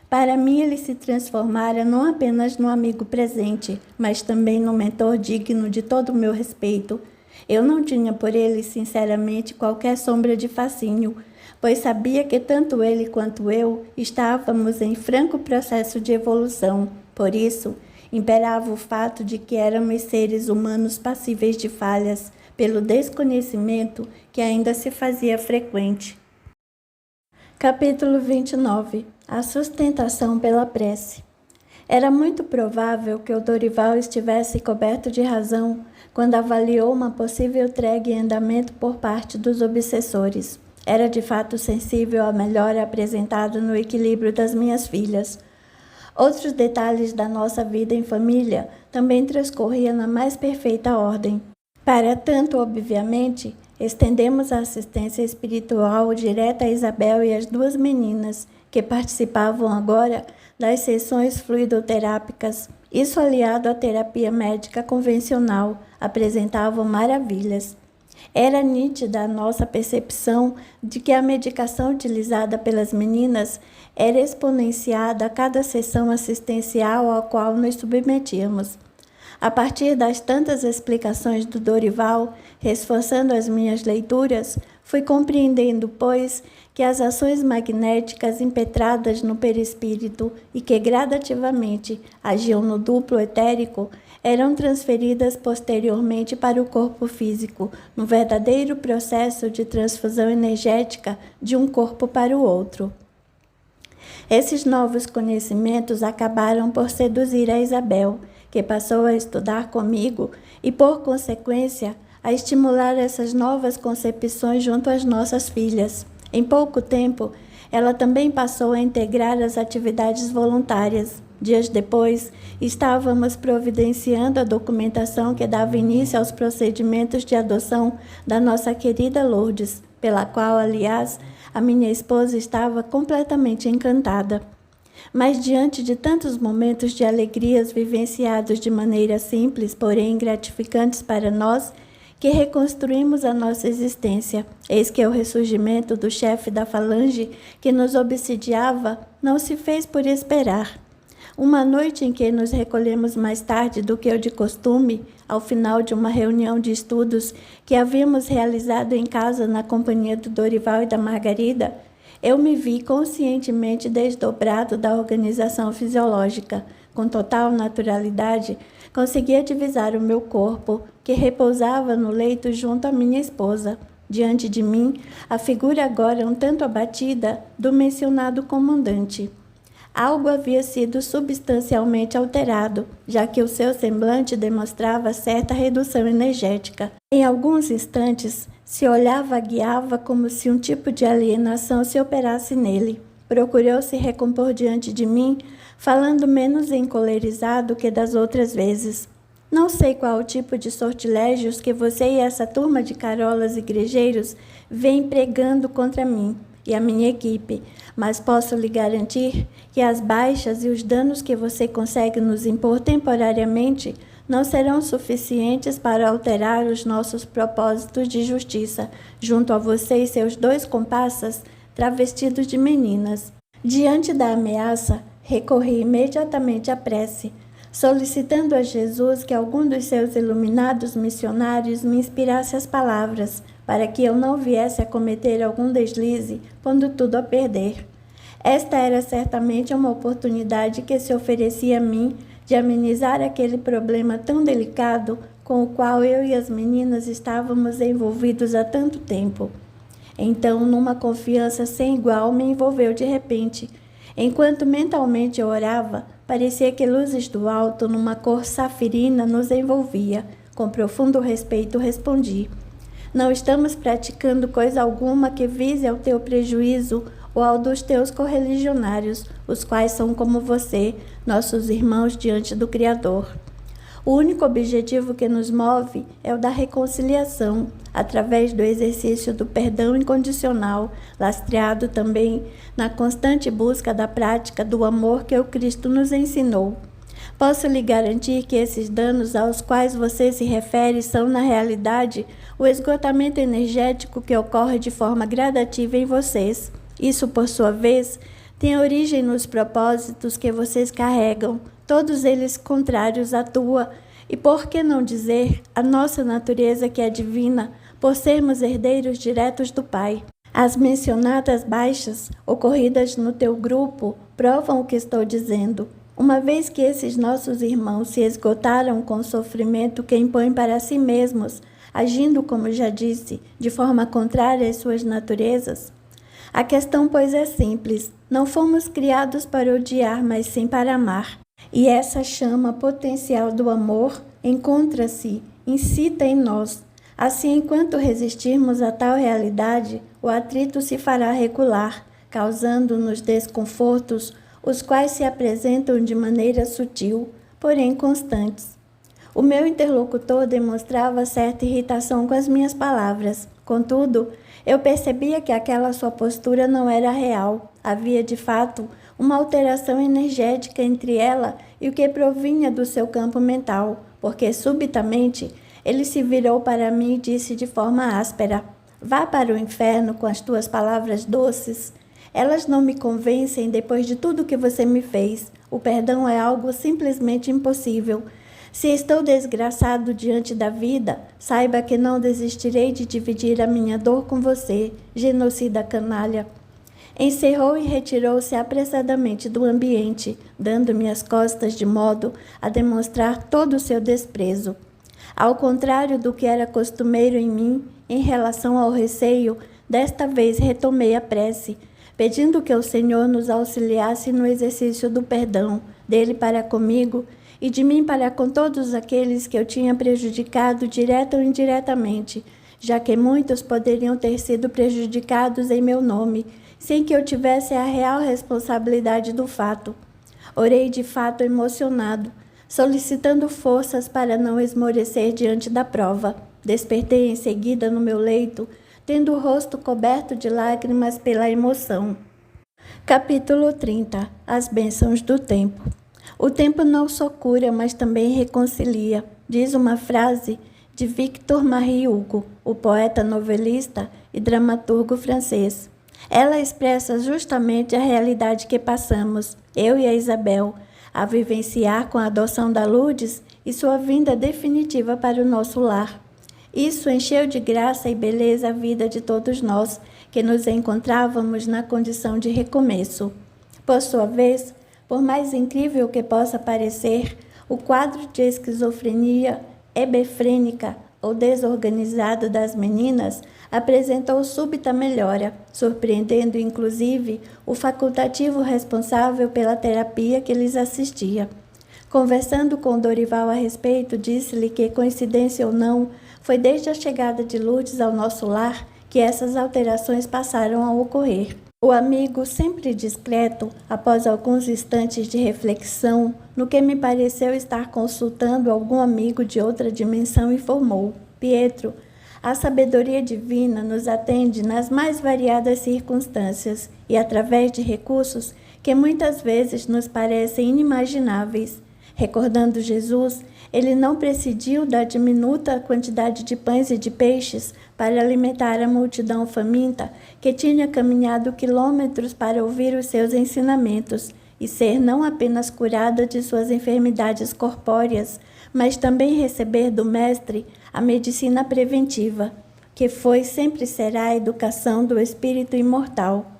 Para mim, ele se transformara não apenas no amigo presente, mas também no mentor digno de todo o meu respeito. Eu não tinha por ele, sinceramente, qualquer sombra de fascínio, pois sabia que tanto ele quanto eu estávamos em franco processo de evolução. Por isso, imperava o fato de que éramos seres humanos passíveis de falhas, pelo desconhecimento que ainda se fazia frequente. Capítulo 29. A sustentação pela prece. Era muito provável que o Dorival estivesse coberto de razão quando avaliou uma possível trégua em andamento por parte dos obsessores. Era de fato sensível à melhora apresentada no equilíbrio das minhas filhas. Outros detalhes da nossa vida em família também transcorriam na mais perfeita ordem. Para tanto, obviamente, estendemos a assistência espiritual direta a Isabel e as duas meninas, que participavam agora das sessões fluidoterápicas. Isso, aliado à terapia médica convencional, apresentavam maravilhas. Era nítida a nossa percepção de que a medicação utilizada pelas meninas era exponenciada a cada sessão assistencial à qual nos submetíamos. A partir das tantas explicações do Dorival, reforçando as minhas leituras, fui compreendendo, pois, que as ações magnéticas impetradas no perispírito e que gradativamente agiam no duplo etérico eram transferidas posteriormente para o corpo físico, no verdadeiro processo de transfusão energética de um corpo para o outro. Esses novos conhecimentos acabaram por seduzir a Isabel, que passou a estudar comigo e, por consequência, a estimular essas novas concepções junto às nossas filhas. Em pouco tempo, ela também passou a integrar as atividades voluntárias. Dias depois, estávamos providenciando a documentação que dava início aos procedimentos de adoção da nossa querida Lourdes, pela qual, aliás, a minha esposa estava completamente encantada. Mas diante de tantos momentos de alegrias vivenciados de maneira simples, porém gratificantes para nós, que reconstruímos a nossa existência. Eis que o ressurgimento do chefe da falange que nos obsidiava não se fez por esperar. Uma noite em que nos recolhemos mais tarde do que o de costume, ao final de uma reunião de estudos que havíamos realizado em casa na companhia do Dorival e da Margarida, eu me vi conscientemente desdobrado da organização fisiológica. Com total naturalidade, conseguia divisar o meu corpo, que repousava no leito junto à minha esposa. Diante de mim, a figura agora um tanto abatida do mencionado comandante. Algo havia sido substancialmente alterado, já que o seu semblante demonstrava certa redução energética. Em alguns instantes, se olhava guiava como se um tipo de alienação se operasse nele. Procurou se recompor diante de mim, falando menos encolerizado que das outras vezes. Não sei qual o tipo de sortilégios que você e essa turma de carolas igrejeiros vêm pregando contra mim e a minha equipe, mas posso lhe garantir que as baixas e os danos que você consegue nos impor temporariamente não serão suficientes para alterar os nossos propósitos de justiça junto a você e seus 2 comparsas travestidos de meninas. Diante da ameaça, recorri imediatamente à prece, solicitando a Jesus que algum dos seus iluminados missionários me inspirasse as palavras, para que eu não viesse a cometer algum deslize, pondo tudo a perder. Esta era certamente uma oportunidade que se oferecia a mim de amenizar aquele problema tão delicado com o qual eu e as meninas estávamos envolvidos há tanto tempo. Então, numa confiança sem igual, me envolveu de repente. Enquanto mentalmente eu orava, parecia que luzes do alto, numa cor safirina, nos envolvia. Com profundo respeito, respondi: não estamos praticando coisa alguma que vise ao teu prejuízo ou ao dos teus correligionários, os quais são como você, nossos irmãos diante do Criador. O único objetivo que nos move é o da reconciliação, através do exercício do perdão incondicional, lastreado também na constante busca da prática do amor que o Cristo nos ensinou. Posso lhe garantir que esses danos aos quais você se refere são, na realidade, o esgotamento energético que ocorre de forma gradativa em vocês. Isso, por sua vez, tem origem nos propósitos que vocês carregam, todos eles contrários à tua, e por que não dizer, a nossa natureza que é divina, por sermos herdeiros diretos do Pai. As mencionadas baixas, ocorridas no teu grupo, provam o que estou dizendo. Uma vez que esses nossos irmãos se esgotaram com o sofrimento que impõem para si mesmos, agindo, como já disse, de forma contrária às suas naturezas, a questão, pois, é simples. Não fomos criados para odiar, mas sim para amar. E essa chama potencial do amor encontra-se, incita em nós. Assim, enquanto resistirmos a tal realidade, o atrito se fará recular, causando-nos desconfortos, os quais se apresentam de maneira sutil, porém constantes. O meu interlocutor demonstrava certa irritação com as minhas palavras. Contudo, eu percebia que aquela sua postura não era real. Havia, de fato, uma alteração energética entre ela e o que provinha do seu campo mental, porque, subitamente, ele se virou para mim e disse de forma áspera: vá para o inferno com as tuas palavras doces. Elas não me convencem depois de tudo que você me fez. O perdão é algo simplesmente impossível. Se estou desgraçado diante da vida, saiba que não desistirei de dividir a minha dor com você, genocida canalha. Encerrou e retirou-se apressadamente do ambiente, dando-me as costas de modo a demonstrar todo o seu desprezo. Ao contrário do que era costumeiro em mim, em relação ao receio, desta vez retomei a prece, pedindo que o Senhor nos auxiliasse no exercício do perdão, dele para comigo e de mim para com todos aqueles que eu tinha prejudicado direta ou indiretamente, já que muitos poderiam ter sido prejudicados em meu nome, sem que eu tivesse a real responsabilidade do fato. Orei de fato emocionado, solicitando forças para não esmorecer diante da prova. Despertei em seguida no meu leito, tendo o rosto coberto de lágrimas pela emoção. Capítulo 30. As bênçãos do tempo. O tempo não só cura, mas também reconcilia, diz uma frase de Victor-Marie Hugo, o poeta novelista e dramaturgo francês. Ela expressa justamente a realidade que passamos, eu e a Isabel, a vivenciar com a adoção da Lourdes e sua vinda definitiva para o nosso lar. Isso encheu de graça e beleza a vida de todos nós, que nos encontrávamos na condição de recomeço. Por sua vez, por mais incrível que possa parecer, o quadro de esquizofrenia hebefrênica ou desorganizado das meninas apresentou súbita melhora, surpreendendo inclusive o facultativo responsável pela terapia que lhes assistia. Conversando com Dorival a respeito, disse-lhe que, coincidência ou não, foi desde a chegada de Lourdes ao nosso lar que essas alterações passaram a ocorrer. O amigo, sempre discreto, após alguns instantes de reflexão, no que me pareceu estar consultando algum amigo de outra dimensão, informou: Pietro, a sabedoria divina nos atende nas mais variadas circunstâncias e através de recursos que muitas vezes nos parecem inimagináveis. Recordando Jesus, ele não prescindiu da diminuta quantidade de pães e de peixes para alimentar a multidão faminta que tinha caminhado quilômetros para ouvir os seus ensinamentos e ser não apenas curada de suas enfermidades corpóreas, mas também receber do Mestre a medicina preventiva, que foi e sempre será a educação do espírito imortal.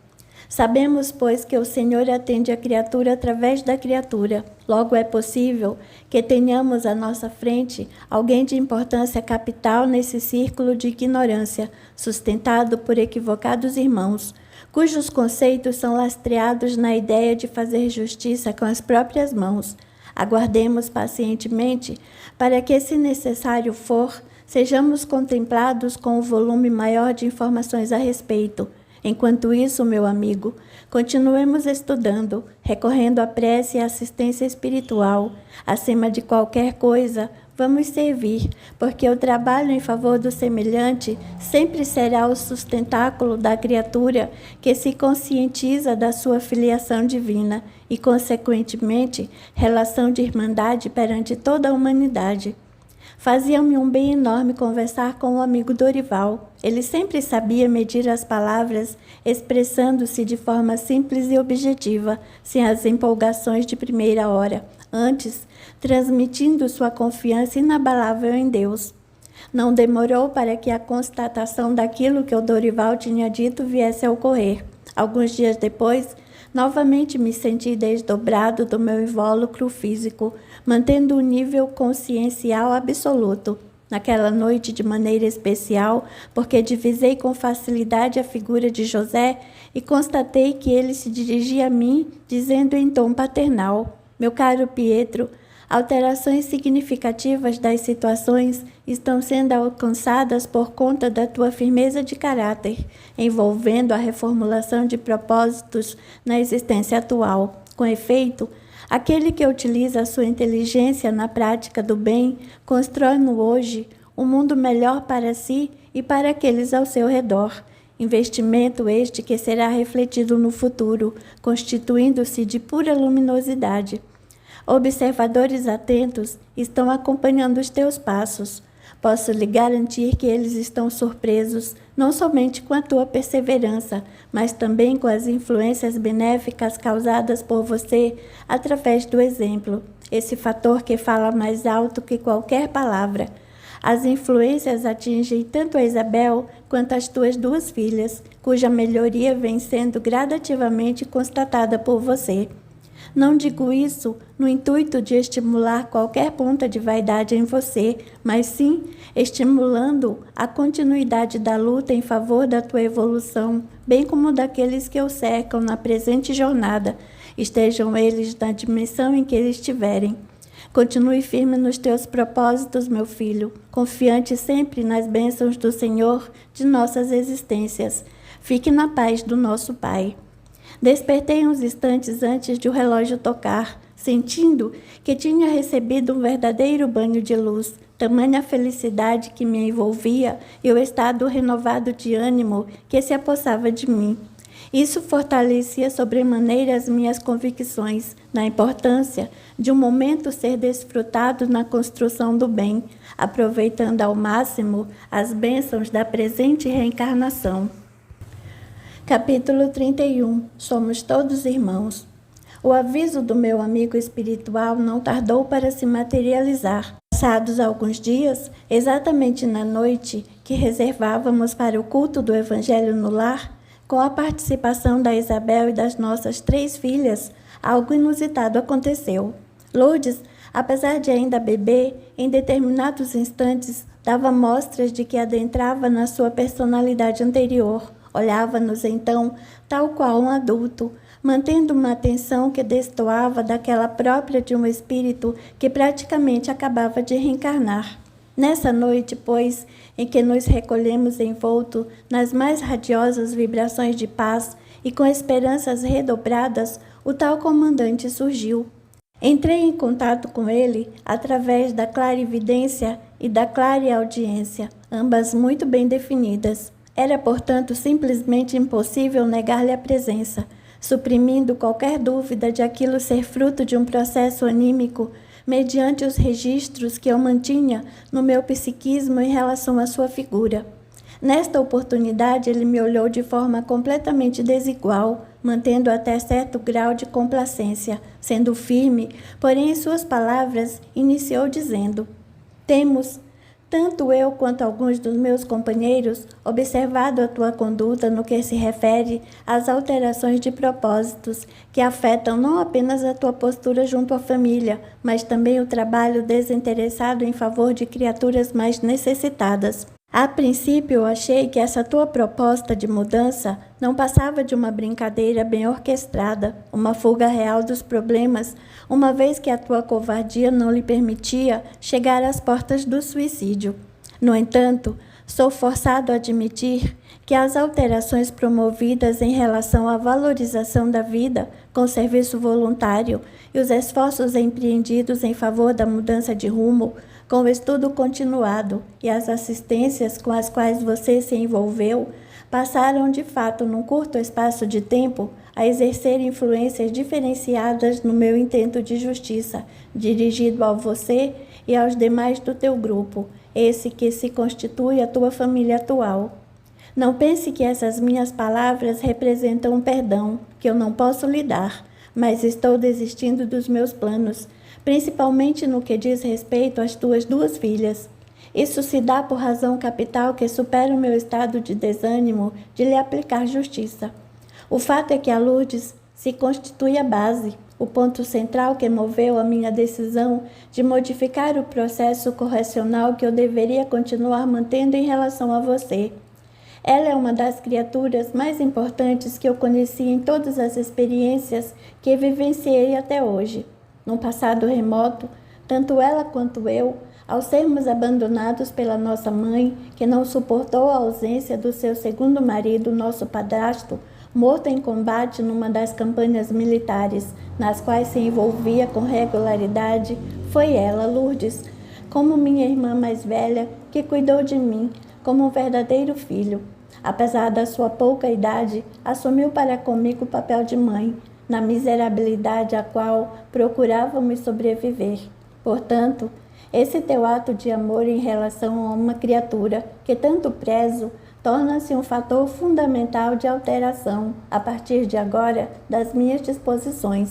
Sabemos, pois, que o Senhor atende a criatura através da criatura. Logo é possível que tenhamos à nossa frente alguém de importância capital nesse círculo de ignorância, sustentado por equivocados irmãos, cujos conceitos são lastreados na ideia de fazer justiça com as próprias mãos. Aguardemos pacientemente para que, se necessário for, sejamos contemplados com um volume maior de informações a respeito. Enquanto isso, meu amigo, continuemos estudando, recorrendo à prece e à assistência espiritual. Acima de qualquer coisa, vamos servir, porque o trabalho em favor do semelhante sempre será o sustentáculo da criatura que se conscientiza da sua filiação divina e, consequentemente, relação de irmandade perante toda a humanidade. Fazia-me um bem enorme conversar com o amigo Dorival. Ele sempre sabia medir as palavras, expressando-se de forma simples e objetiva, sem as empolgações de primeira hora, antes transmitindo sua confiança inabalável em Deus. Não demorou para que a constatação daquilo que o Dorival tinha dito viesse a ocorrer. Alguns dias depois, novamente me senti desdobrado do meu invólucro físico, mantendo um nível consciencial absoluto. Naquela noite, de maneira especial, porque divisei com facilidade a figura de José e constatei que ele se dirigia a mim, dizendo em tom paternal: Meu caro Pietro, alterações significativas das situações estão sendo alcançadas por conta da tua firmeza de caráter, envolvendo a reformulação de propósitos na existência atual. Com efeito, aquele que utiliza a sua inteligência na prática do bem, constrói no hoje um mundo melhor para si e para aqueles ao seu redor. Investimento este que será refletido no futuro, constituindo-se de pura luminosidade. Observadores atentos estão acompanhando os teus passos. Posso lhe garantir que eles estão surpresos, não somente com a tua perseverança, mas também com as influências benéficas causadas por você através do exemplo, esse fator que fala mais alto que qualquer palavra. As influências atingem tanto a Isabel quanto as tuas duas filhas, cuja melhoria vem sendo gradativamente constatada por você. Não digo isso no intuito de estimular qualquer ponta de vaidade em você, mas sim estimulando a continuidade da luta em favor da tua evolução, bem como daqueles que o cercam na presente jornada, estejam eles na dimensão em que eles estiverem. Continue firme nos teus propósitos, meu filho, confiante sempre nas bênçãos do Senhor de nossas existências. Fique na paz do nosso Pai. Despertei uns instantes antes de o relógio tocar, sentindo que tinha recebido um verdadeiro banho de luz, tamanha felicidade que me envolvia e o estado renovado de ânimo que se apossava de mim. Isso fortalecia sobremaneira as minhas convicções na importância de um momento ser desfrutado na construção do bem, aproveitando ao máximo as bênçãos da presente reencarnação. Capítulo 31. Somos todos irmãos. O aviso do meu amigo espiritual não tardou para se materializar. Passados alguns dias, exatamente na noite que reservávamos para o culto do Evangelho no lar, com a participação da Isabel e das nossas 3 filhas, algo inusitado aconteceu. Lourdes, apesar de ainda bebê, em determinados instantes dava mostras de que adentrava na sua personalidade anterior. Olhava-nos então tal qual um adulto, mantendo uma atenção que destoava daquela própria de um espírito que praticamente acabava de reencarnar. Nessa noite, pois, em que nos recolhemos envolto nas mais radiosas vibrações de paz e com esperanças redobradas, o tal comandante surgiu. Entrei em contato com ele através da clarividência e da clareaudiência, ambas muito bem definidas. Era, portanto, simplesmente impossível negar-lhe a presença, suprimindo qualquer dúvida de aquilo ser fruto de um processo anímico, mediante os registros que eu mantinha no meu psiquismo em relação à sua figura. Nesta oportunidade, ele me olhou de forma completamente desigual, mantendo até certo grau de complacência, sendo firme, porém em suas palavras iniciou dizendo: "Temos, tanto eu quanto alguns dos meus companheiros, observado a tua conduta no que se refere às alterações de propósitos que afetam não apenas a tua postura junto à família, mas também o trabalho desinteressado em favor de criaturas mais necessitadas. A princípio, eu achei que essa tua proposta de mudança não passava de uma brincadeira bem orquestrada, uma fuga real dos problemas, uma vez que a tua covardia não lhe permitia chegar às portas do suicídio. No entanto, sou forçado a admitir que as alterações promovidas em relação à valorização da vida com serviço voluntário e os esforços empreendidos em favor da mudança de rumo, com o estudo continuado e as assistências com as quais você se envolveu, passaram de fato, num curto espaço de tempo, a exercer influências diferenciadas no meu intento de justiça, dirigido a você e aos demais do teu grupo, esse que se constitui a tua família atual. Não pense que essas minhas palavras representam um perdão que eu não posso lhe dar, mas estou desistindo dos meus planos, principalmente no que diz respeito às tuas 2 filhas. Isso se dá por razão capital que supera o meu estado de desânimo de lhe aplicar justiça. O fato é que a Lourdes se constitui a base, o ponto central que moveu a minha decisão de modificar o processo correcional que eu deveria continuar mantendo em relação a você. Ela é uma das criaturas mais importantes que eu conheci em todas as experiências que vivenciei até hoje. Num passado remoto, tanto ela quanto eu, ao sermos abandonados pela nossa mãe, que não suportou a ausência do seu segundo marido, nosso padrasto, morto em combate numa das campanhas militares, nas quais se envolvia com regularidade, foi ela, Lourdes, como minha irmã mais velha, que cuidou de mim como um verdadeiro filho. Apesar da sua pouca idade, assumiu para comigo o papel de mãe, na miserabilidade a qual procurávamos sobreviver. Portanto, esse teu ato de amor em relação a uma criatura que tanto prezo torna-se um fator fundamental de alteração, a partir de agora, das minhas disposições.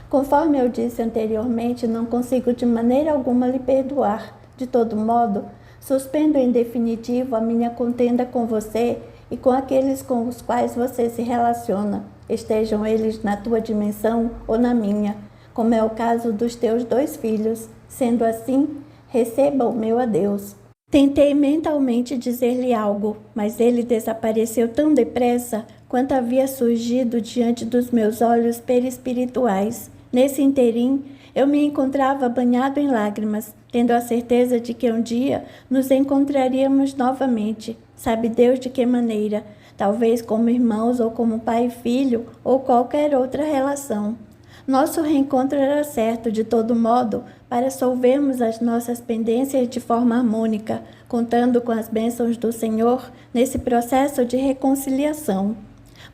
Conforme eu disse anteriormente, não consigo de maneira alguma lhe perdoar. De todo modo, suspendo em definitivo a minha contenda com você e com aqueles com os quais você se relaciona, estejam eles na tua dimensão ou na minha, como é o caso dos teus 2 filhos. Sendo assim, receba o meu adeus. Tentei mentalmente dizer-lhe algo, mas ele desapareceu tão depressa quanto havia surgido diante dos meus olhos perispirituais. Nesse interim, eu me encontrava banhado em lágrimas, tendo a certeza de que um dia nos encontraríamos novamente. Sabe Deus de que maneira, talvez como irmãos ou como pai e filho, ou qualquer outra relação. Nosso reencontro era certo, de todo modo, para solvermos as nossas pendências de forma harmônica, contando com as bênçãos do Senhor nesse processo de reconciliação.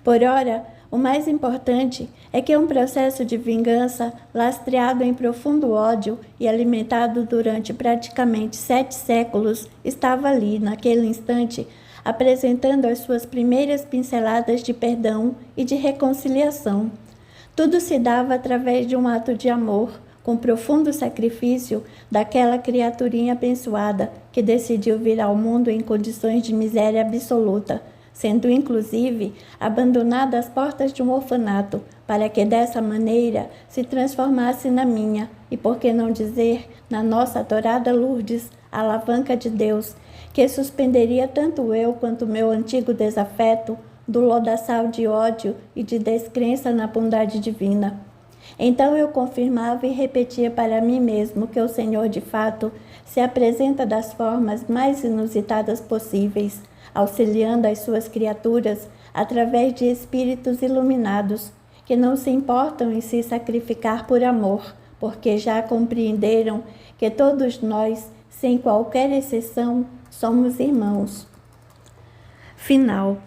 Por ora, o mais importante é que um processo de vingança, lastreado em profundo ódio e alimentado durante praticamente 7 séculos, estava ali, naquele instante, apresentando as suas primeiras pinceladas de perdão e de reconciliação. Tudo se dava através de um ato de amor, com profundo sacrifício daquela criaturinha abençoada que decidiu vir ao mundo em condições de miséria absoluta, sendo inclusive abandonada às portas de um orfanato, para que dessa maneira se transformasse na minha, e por que não dizer, na nossa adorada Lourdes, a alavanca de Deus, que suspenderia tanto eu quanto meu antigo desafeto do lodaçal de ódio e de descrença na bondade divina. Então eu confirmava e repetia para mim mesmo que o Senhor de fato se apresenta das formas mais inusitadas possíveis, auxiliando as suas criaturas através de espíritos iluminados, que não se importam em se sacrificar por amor, porque já compreenderam que todos nós, sem qualquer exceção, somos irmãos. Final.